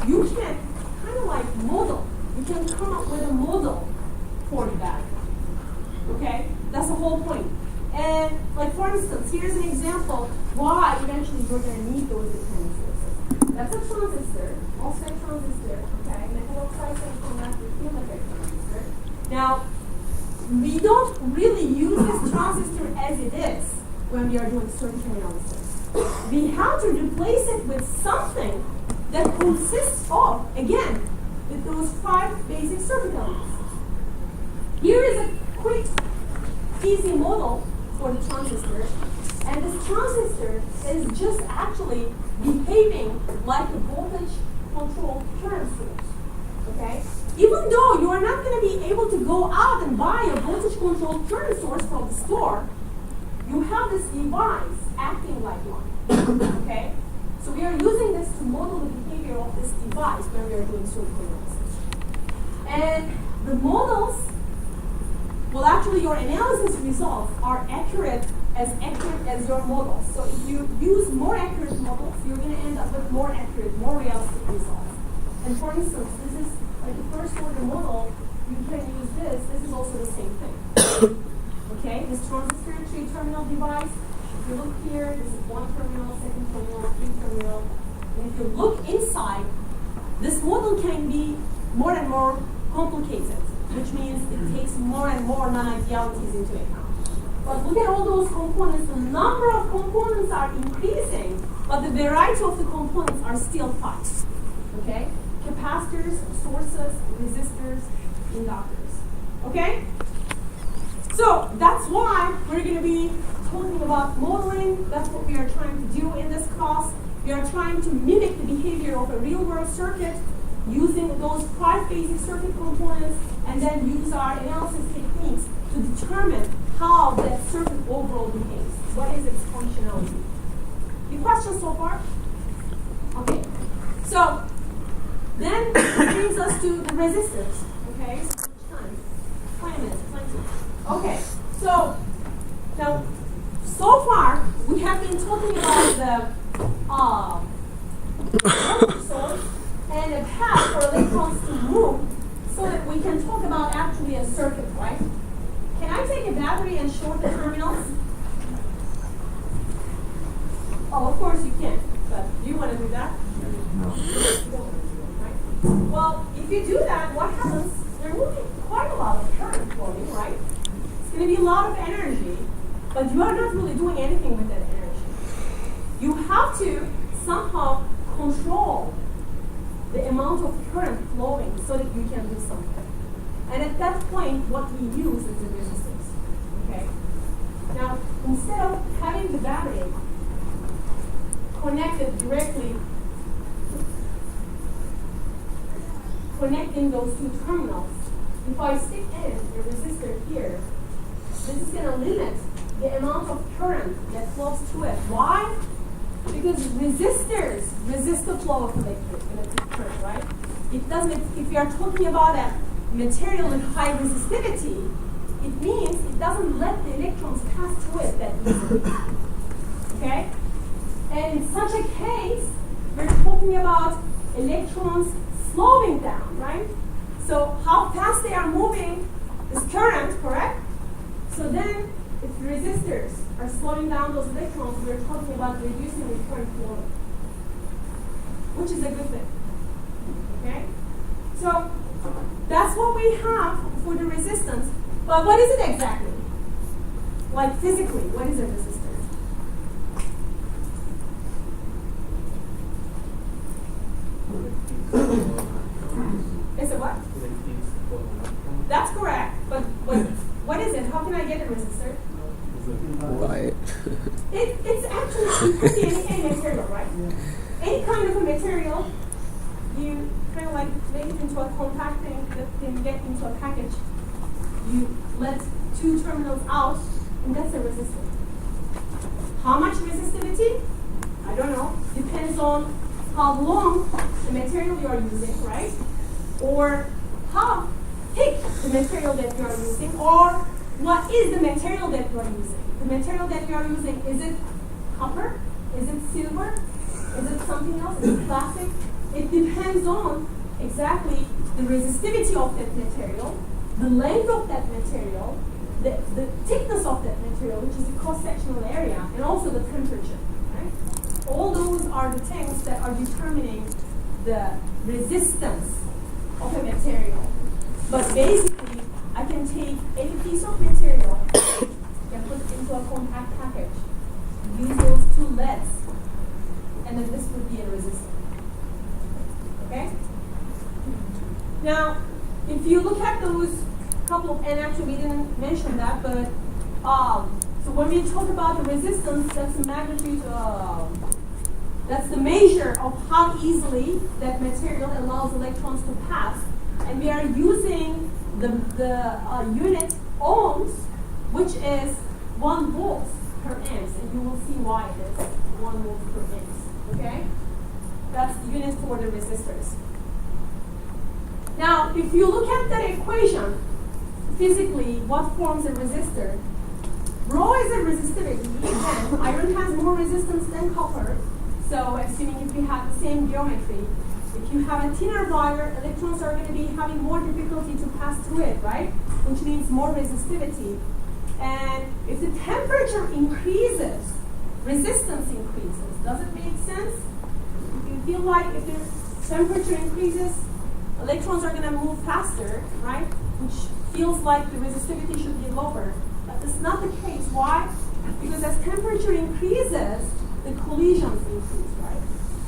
you can kind of like model. You can come up with a model for the battery. Okay? That's the whole point. And like for instance, here's an example why eventually you're going to need those dependent sources. That's a transistor, MOSFET transistor, okay? Metal oxide semiconductor field effect transistor. Now, we don't really use this transistor as it is when we are doing circuit analysis. We have to replace it with something that consists of, again, with those 5 basic circuit elements. Here is a quick, easy model for the transistor, and this transistor is just actually behaving like a voltage controlled current source. Okay? Even though you are not going to be able to go out and buy a voltage controlled current source from the store, you have this device acting like one. Okay? So we are using this to model the behavior of this device when we are doing circuit analysis. And the models, well, actually your analysis results are accurate as your models. So if you use more accurate models, you're going to end up with more accurate, more realistic results. And for instance, this is like the first order model. You can use this. This is also the same thing. Okay, this transistor 3-terminal device. If you look here, this is 1 terminal, 2nd terminal, 3 terminal. And if you look inside, this model can be more and more complicated, which means it takes more and more non-idealities into account. But look at all those components. The number of components are increasing, but the variety of the components are still 5. Okay? Capacitors, sources, resistors, inductors. Okay? So that's why we're going to be talking about modeling. That's what we are trying to do in this class. We are trying to mimic the behavior of a real-world circuit using those 5 basic circuit components, and then use our analysis techniques to determine how that circuit overall behaves. What is its functionality? Any questions so far? Okay. So then it brings us to the resistors. Okay. So which time? 20 minutes. Plenty. Okay. So now, so far we have been talking about the voltage source and a path for electrons to move, so that we can talk about actually a circuit, right? Can I take a battery and short the terminals? Oh, of course you can, but do you want to do that? No. You don't want to do it, right? Well, if you do that, what happens? There will be quite a lot of current flowing, right? It's going to be a lot of energy, but you are not really doing anything with that energy. You have to somehow control the amount of current flowing so that you can do something. And at that point, what we use is the resistors. Okay? Now, instead of having the battery connected directly, connecting those 2 terminals, if I stick in a resistor here, this is going to limit the amount of current that flows through it. Why? Because resistors resist the flow of electric current, right? It doesn't. If you are talking about a material with high resistivity, it means it doesn't let the electrons pass through it that easily. Okay? And in such a case, we're talking about electrons slowing down, right? So how fast they are moving is current, correct? So then, if resistors are slowing down those electrons, we're talking about reducing the current flow, which is a good thing. Okay? So that's what we have for the resistance. But what is it exactly? Like physically, what is a resistor? It's a what? That's correct. But what is it? How can I get a resistor? Buy it. It's actually, it could be any material, right? Any kind of a material, you kind of like make it into a compact thing that can get into a package. You let two terminals out, and that's a resistor. How much resistivity? I don't know. Depends on how long the material you are using, right? Or how thick the material that you are using, or what is the material that you are using. The material that you are using, is it copper? Is it silver? Is it something else? Is it plastic? It depends on exactly the resistivity of that material, the length of that material, the thickness of that material, which is the cross-sectional area, and also the temperature, right? All those are the things that are determining the resistance of a material. But basically, I can take any piece of material and put it into a compact package, use those two LEDs, and then this would be a resistor. Okay? Now, if you look at those couple of, and actually we didn't mention that, but so when we talk about the resistance, that's the magnitude, that's the measure of how easily that material allows electrons to pass. And we are using the unit ohms, which is 1 volt per amps, and you will see why it is 1 volt per amps. Okay? That's the unit for the resistors. Now, if you look at that equation, physically, what forms a resistor? Rho is a resistivity. Again, iron has more resistance than copper. So, assuming if you have the same geometry, if you have a thinner wire, electrons are going to be having more difficulty to pass through it, right? Which means more resistivity. And if the temperature increases, resistance increases. Does it make sense? If you feel like if the temperature increases, electrons are going to move faster, right? Which feels like the resistivity should be lower. But that's not the case. Why? Because as temperature increases, the collisions increase, right?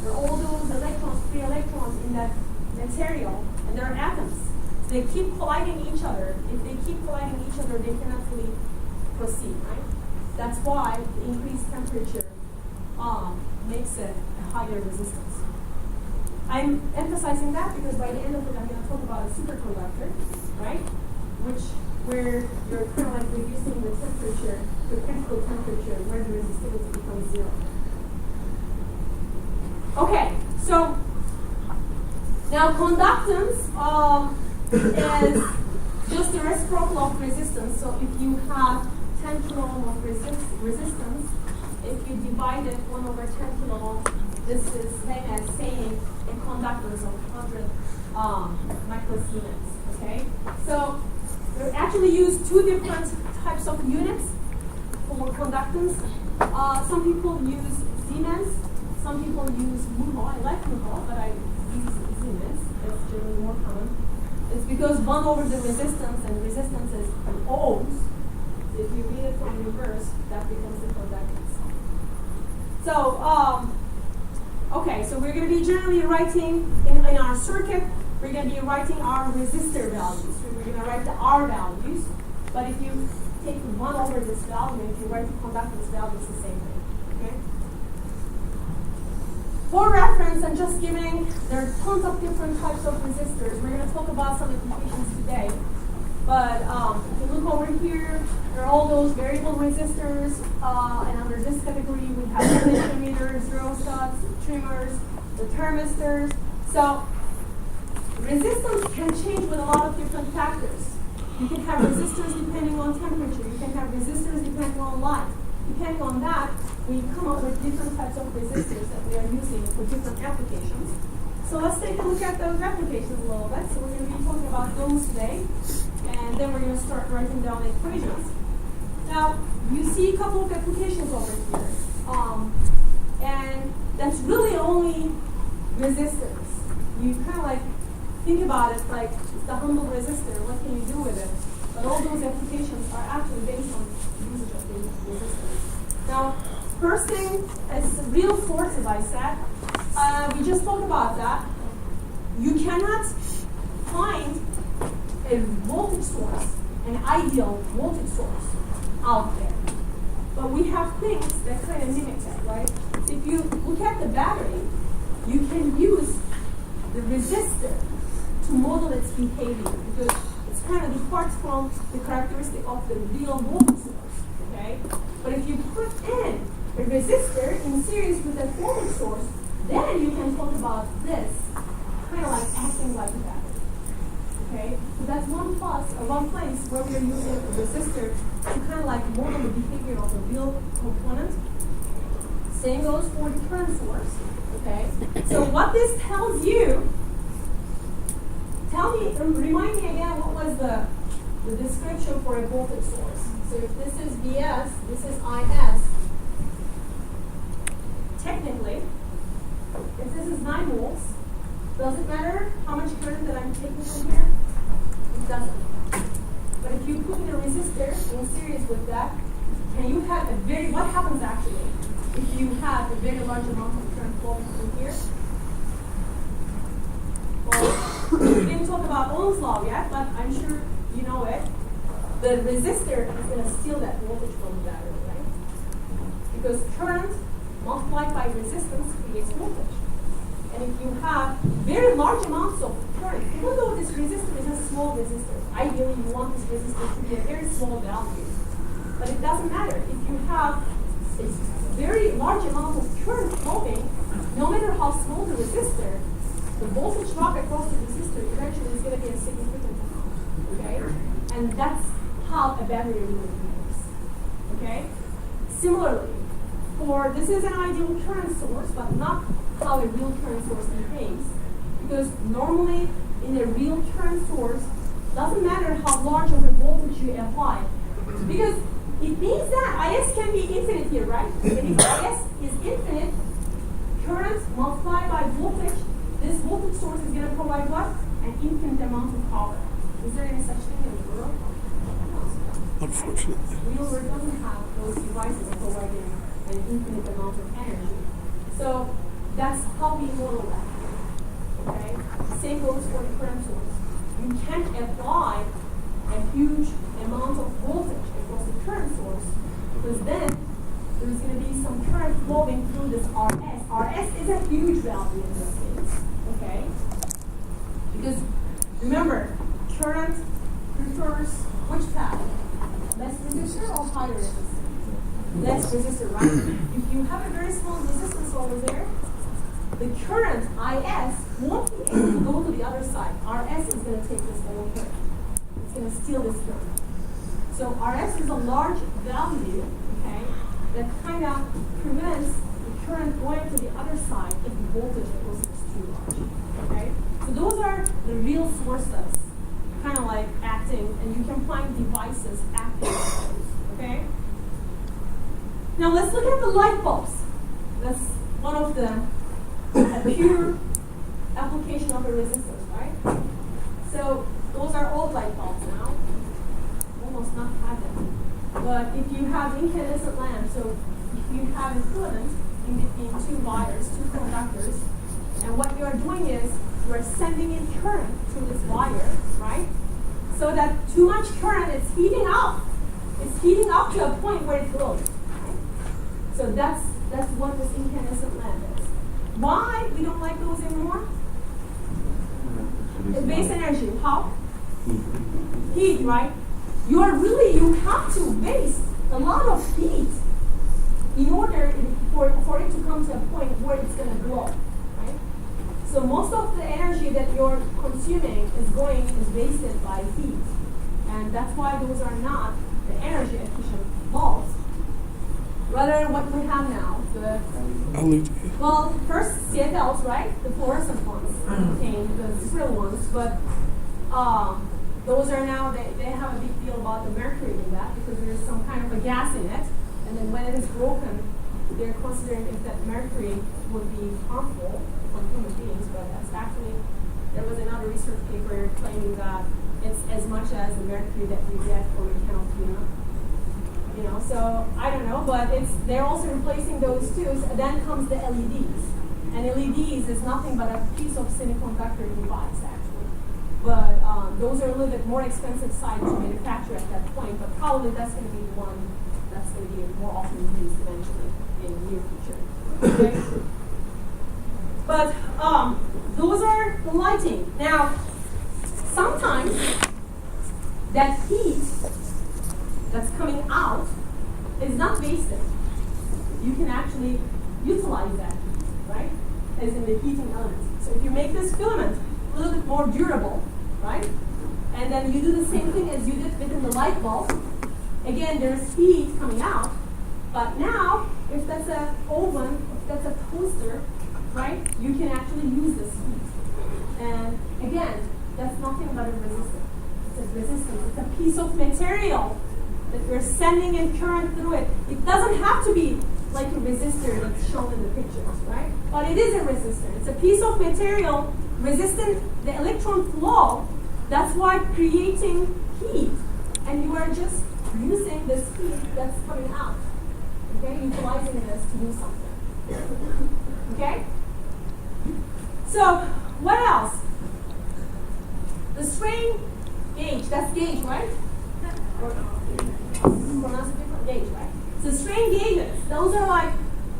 There are all those electrons, free electrons in that material, and there are atoms. They keep colliding each other. If they keep colliding each other, they cannot really proceed, right? That's why the increased temperature makes it a higher resistance. I'm emphasizing that because by the end of it, I'm going to talk about a superconductor, right? Where you're kind of like reducing the temperature, the critical temperature, where the resistivity becomes 0. Okay, so now conductance is just the reciprocal of resistance. So if you have 10 kilo ohm of resistance, if you divide it 1 over 10 kilo ohm, this is same as saying a conductance of 100 microsiemens. Okay, so we actually use 2 different types of units for conductance. Some people use Siemens. Some people use Mho. I like Mho, but I use Siemens. That's generally more common. It's because 1 over the resistance, and resistance is in ohms. So if you read it from reverse, that becomes the conductance. So, okay, so we're going to be generally writing in our circuit, we're going to be writing our resistor values. So we're going to write the R values. But if you take 1 over this value, if you write the conductance value, it's the same thing. Okay? For reference, I'm just giving, there are tons of different types of resistors. We're going to talk about some applications today. But if you look over here, there are all those variable resistors. And under this category, we have potentiometers, rheostats, trimmers, the thermistors. So resistance can change with a lot of different factors. You can have resistors depending on temperature. You can have resistors depending on light. Depending on that, we come up with different types of resistors that we are using for different applications. So let's take a look at those applications a little bit. So we're going to be talking about those today, and then we're going to start writing down the equations. Now, you see a couple of applications over here, and that's really only resistors. You kind of like think about it like it's the humble resistor. What can you do with it? But all those applications are actually based on the usage of the resistors. Now, first thing is real sources, I said. We just talked about that. You cannot find a voltage source, an ideal voltage source out there. But we have things that kind of mimic that, right? So if you look at the battery, you can use the resistor to model its behavior because it's kind of departs from the characteristic of the real voltage source, okay? But if you put in a resistor in series with a voltage source, then you can talk about this kind of like acting like a battery, okay? So that's one place where we are using a resistor to kind of like model the behavior of a real component. Same goes for the current source, okay? So what this tells you, remind me again, what was the description for a voltage source? So if this is Vs, this is Is. Technically, if this is 9 volts, does it matter how much current that I'm taking from here? It doesn't. But if you put in a resistor in series with that, and you have what happens actually if you have a very large amount of current flowing through here? Well, we didn't talk about Ohm's law yet, but I'm sure you know it. The resistor is going to steal that voltage from the battery, right? Because current multiplied by resistance creates voltage. And if you have very large amounts of current, even though this resistor is a small resistor, ideally you want this resistor to be a very small value. But it doesn't matter. If you have a very large amount of current flowing, no matter how small the resistor, the voltage drop across the resistor eventually is going to be a significant amount. Okay? And that's how a battery really behaves. Okay? Similarly, this is an ideal current source, but not how a real current source behaves. Because normally, in a real current source, doesn't matter how large of a voltage you apply. Because it means that Is can be infinite here, right? And if Is is infinite, current multiplied by voltage, this voltage source is going to provide what? An infinite amount of power. Is there any such thing in the world? Unfortunately. Real world doesn't have those devices providing an infinite amount of energy. So that's how we model that. Okay? Same goes for the current source. You can't apply a huge amount of voltage across the current source because then there's going to be some current flowing through this Rs. Rs is a huge value in this case. Okay? Because remember, current prefers which path? Less resistor or higher resistor? Less resistor, right? If you have a very small resistance over there, the current Is won't be able to go to the other side. Rs is going to take this whole current. It's going to steal this current. So Rs is a large value, okay, that kind of prevents the current going to the other side if the voltage across it is too large. Okay? So those are the real sources, kind of like acting, and you can find devices acting on those. Okay? Now let's look at the light bulbs. That's one of the pure application of a resistance, right? So those are old light bulbs now. Almost not have them. But if you have incandescent lamps, so if you have a filament in between two wires, two conductors, and what you are doing is you are sending in current through this wire, right? So that too much current is heating up. It's heating up to a point where it glows. Right? So that's what this incandescent lamp is. Why we don't like those anymore? It's base energy. How? Heat, right? You have to waste a lot of heat in order for it to come to a point where it's going to glow, right? So most of the energy that you're consuming is wasted by heat. And that's why those are not the energy efficient bulbs. Rather, what we have now, well, first CFLs, right? The fluorescent ones came, the real ones, but those are now, they have a big deal about the mercury in that because there's some kind of a gas in it, and then when it is broken, they're considering if that mercury would be harmful for human beings, but that's actually, there was another research paper claiming that it's as much as the mercury that we get from a can of tuna. You know, so I don't know, but they're also replacing those too. So then comes the LEDs, and LEDs is nothing but a piece of semiconductor device actually. But those are a little bit more expensive side to manufacture at that point. But probably that's going to be the one that's going to be more often used eventually in the near future. Okay? But those are the lighting. Now, sometimes that heat that's coming out is not wasted. You can actually utilize that, right? As in the heating element. So if you make this filament a little bit more durable, right? And then you do the same thing as you did within the light bulb. Again, there's heat coming out. But now, if that's an oven, if that's a toaster, right? You can actually use this heat. And again, that's nothing but a resistor. It's a resistance. It's a piece of material that we're sending in current through it. It doesn't have to be like a resistor that's shown in the pictures, right? But it is a resistor. It's a piece of material resistant the electron flow. That's why creating heat. And you are just using this heat that's coming out. Okay? Utilizing this to do something. Okay? So, what else? The strain gauge, that's gauge, right? Pronounce it different, gauge, right? So strain gauges, those are like,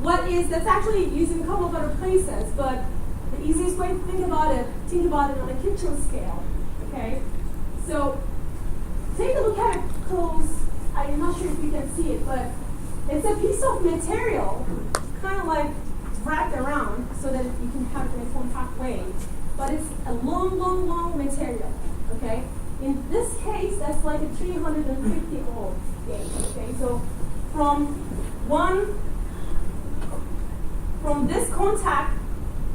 that's actually used in a couple of other places, but the easiest way to think about it on a kitchen scale, okay? So, take a look at it close. I'm not sure if you can see it, but it's a piece of material, kind of like wrapped around so that you can have it in a compact way. But it's a long, long, long material, okay? In this case, that's like a 350 ohm gauge, okay? So from this contact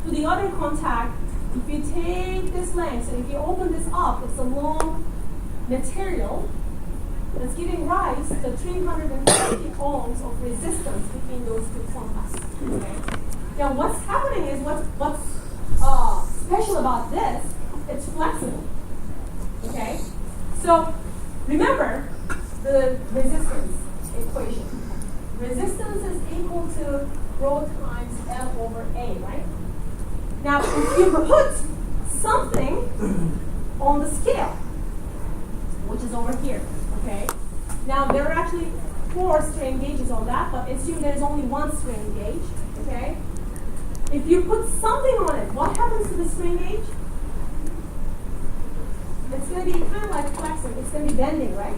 to the other contact, if you take this length and if you open this up, it's a long material that's giving rise to 350 ohms of resistance between those two contacts, okay? Now what's happening is, what's special about this, it's flexible. Okay? So remember the resistance equation. Resistance is equal to rho times L over A, right? Now if you put something on the scale, which is over here, okay? Now there are actually 4 strain gauges on that, but assume there's only 1 strain gauge, okay? If you put something on it, what happens to the strain gauge? It's going to be kind of like flexing. It's going to be bending, right?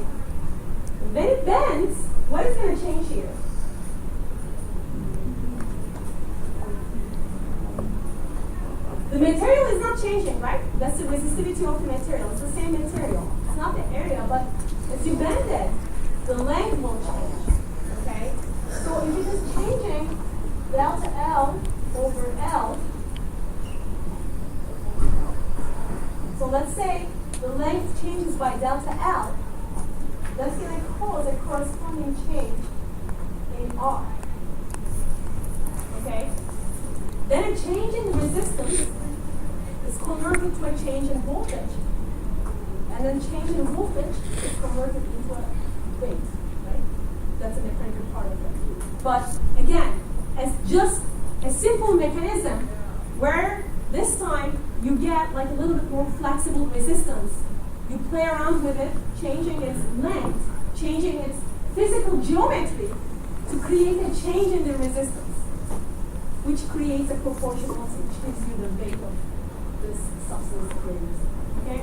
When it bends, what is going to change here? The material is not changing, right? That's the resistivity of the material. It's the same material. It's not the area, but as you bend it, the length will change, okay? So if it is changing delta L over L, so let's say the length changes by delta L, that's going to cause a corresponding change in R. Okay? Then a change in resistance is converted to a change in voltage. And then change in voltage is converted into a weight. Right? That's a mechanical part of it. But again, as just a simple mechanism where this time you get like a little bit more flexible resistance. You play around with it, changing its length, changing its physical geometry to create a change in the resistance, which creates a proportionality, which gives you the weight of this substance that you're using. Okay?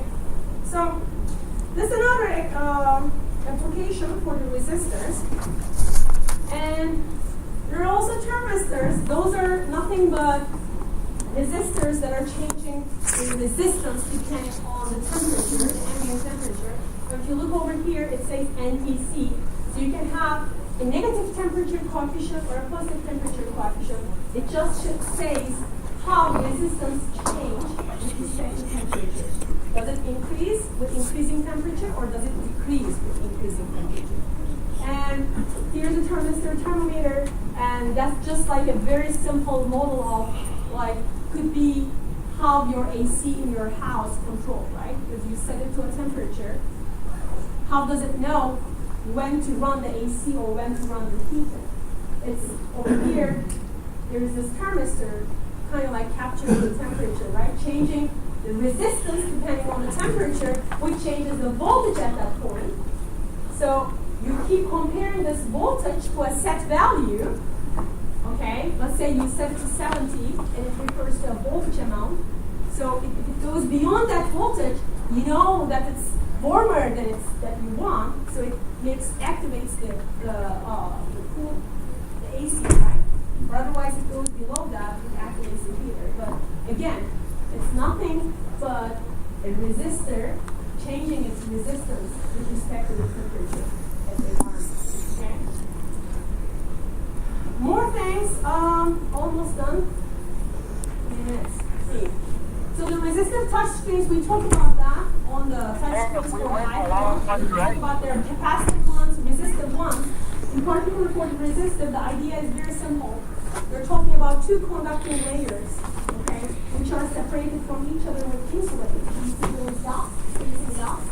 So, this is another application for the resistors. And there are also thermistors. Those are nothing but resistors that are changing the resistance depending on the temperature, the ambient temperature. if you look over here, it says NTC. So you can have a negative temperature coefficient or a positive temperature coefficient. It just says how resistance change with respect to temperature. Does it increase with increasing temperature or does it decrease with increasing temperature? And here's a thermistor thermometer, and that's just like a very simple model of like could be how your AC in your house controlled, right? Because you set it to a temperature. How does it know when to run the AC or when to run the heater? It's over here. There's this thermistor kind of like capturing the temperature, right? Changing the resistance depending on the temperature, which changes the voltage at that point. So you keep comparing this voltage to a set value. Okay, let's say you set it to 70 and it refers to a voltage amount. So if it goes beyond that voltage, you know that it's warmer than that you want, so it activates the AC, right? Or otherwise it goes below that, it activates the heater. But again, it's nothing but a resistor changing its resistance with respect to the temperature at the environment. Okay? More things, almost done. Minutes. See. So the resistive touch screens, we talked about that on the touch screens for iPhone. We talked about their capacitive ones, resistive ones. In particular for the resistive, the idea is very simple. We're talking about two conducting layers, okay, which are separated from each other with insulators. You see those dots, facing dots?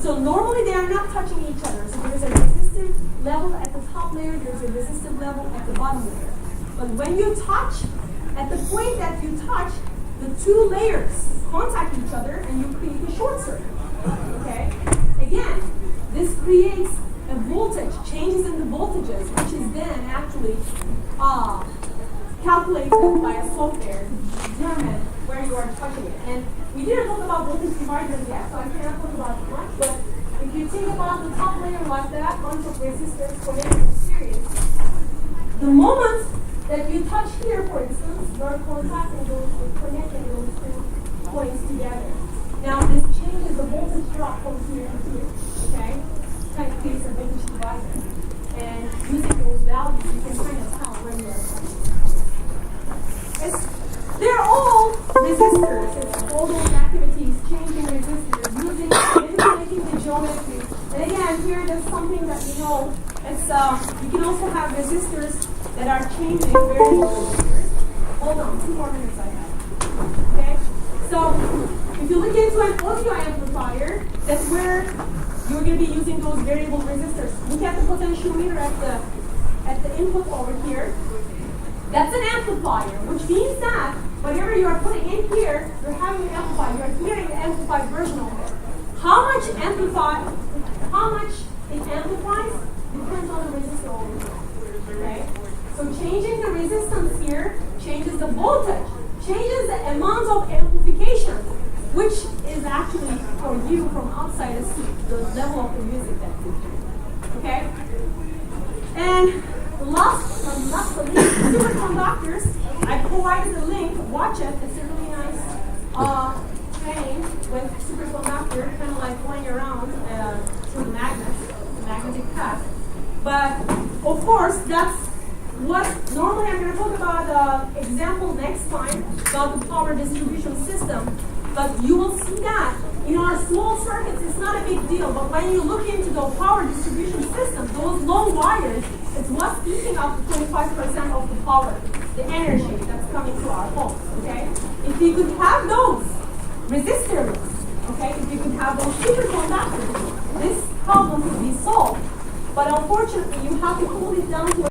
So normally they are not touching each other. So there's a resistive level at the top layer, there's a resistive level at the bottom layer. But when you touch, at the point that you touch, the two layers contact each other and you create a short circuit. Okay? Again, this creates a voltage, changes in the voltages, which is then actually calculated by a software to determine where you are touching it. And we didn't talk about voltage dividers yet, so I cannot talk about it much, but if you think about the top layer like that, bunch of resistors connected in series, the moment that you touch here, for instance, you're connecting those two points together. Now this changes the voltage drop from here to here, okay? Kind of creates a voltage divider. And using those values, you can kind of tell where you are touching. They're all resistors. It's all those activities, changing resistors, manipulating the geometry. And again, here there's something that you know. It's you can also have resistors that are changing variable resistors. Hold on, 2 more minutes I have. Okay? So if you look into an audio amplifier, that's where you're going to be using those variable resistors. Look at the potentiometer at the input over here. That's an amplifier, which means that whatever you are putting in here, you're having an amplifier. You're hearing the amplified version of it. How much it amplifies depends on the resistor over here. Okay? So changing the resistance here changes the voltage, changes the amount of amplification, which is actually for you from outside the level of the music that you hear. Okay? And last but not the least, superconductors. I provided a link. Watch it. It's a really nice training with superconductor, kind of like going around through the magnetic path. But of course, that's what normally I'm going to talk about example next time about the power distribution system. But you will see that in our small circuits, it's not a big deal. But when you look into the power distribution system, those long wires, it's what's eating up 25% of the power, the energy that's coming to our homes. Okay, if we could have those resistors, okay, if we could have those superconductors, this problem could be solved. But unfortunately, you have to hold it down to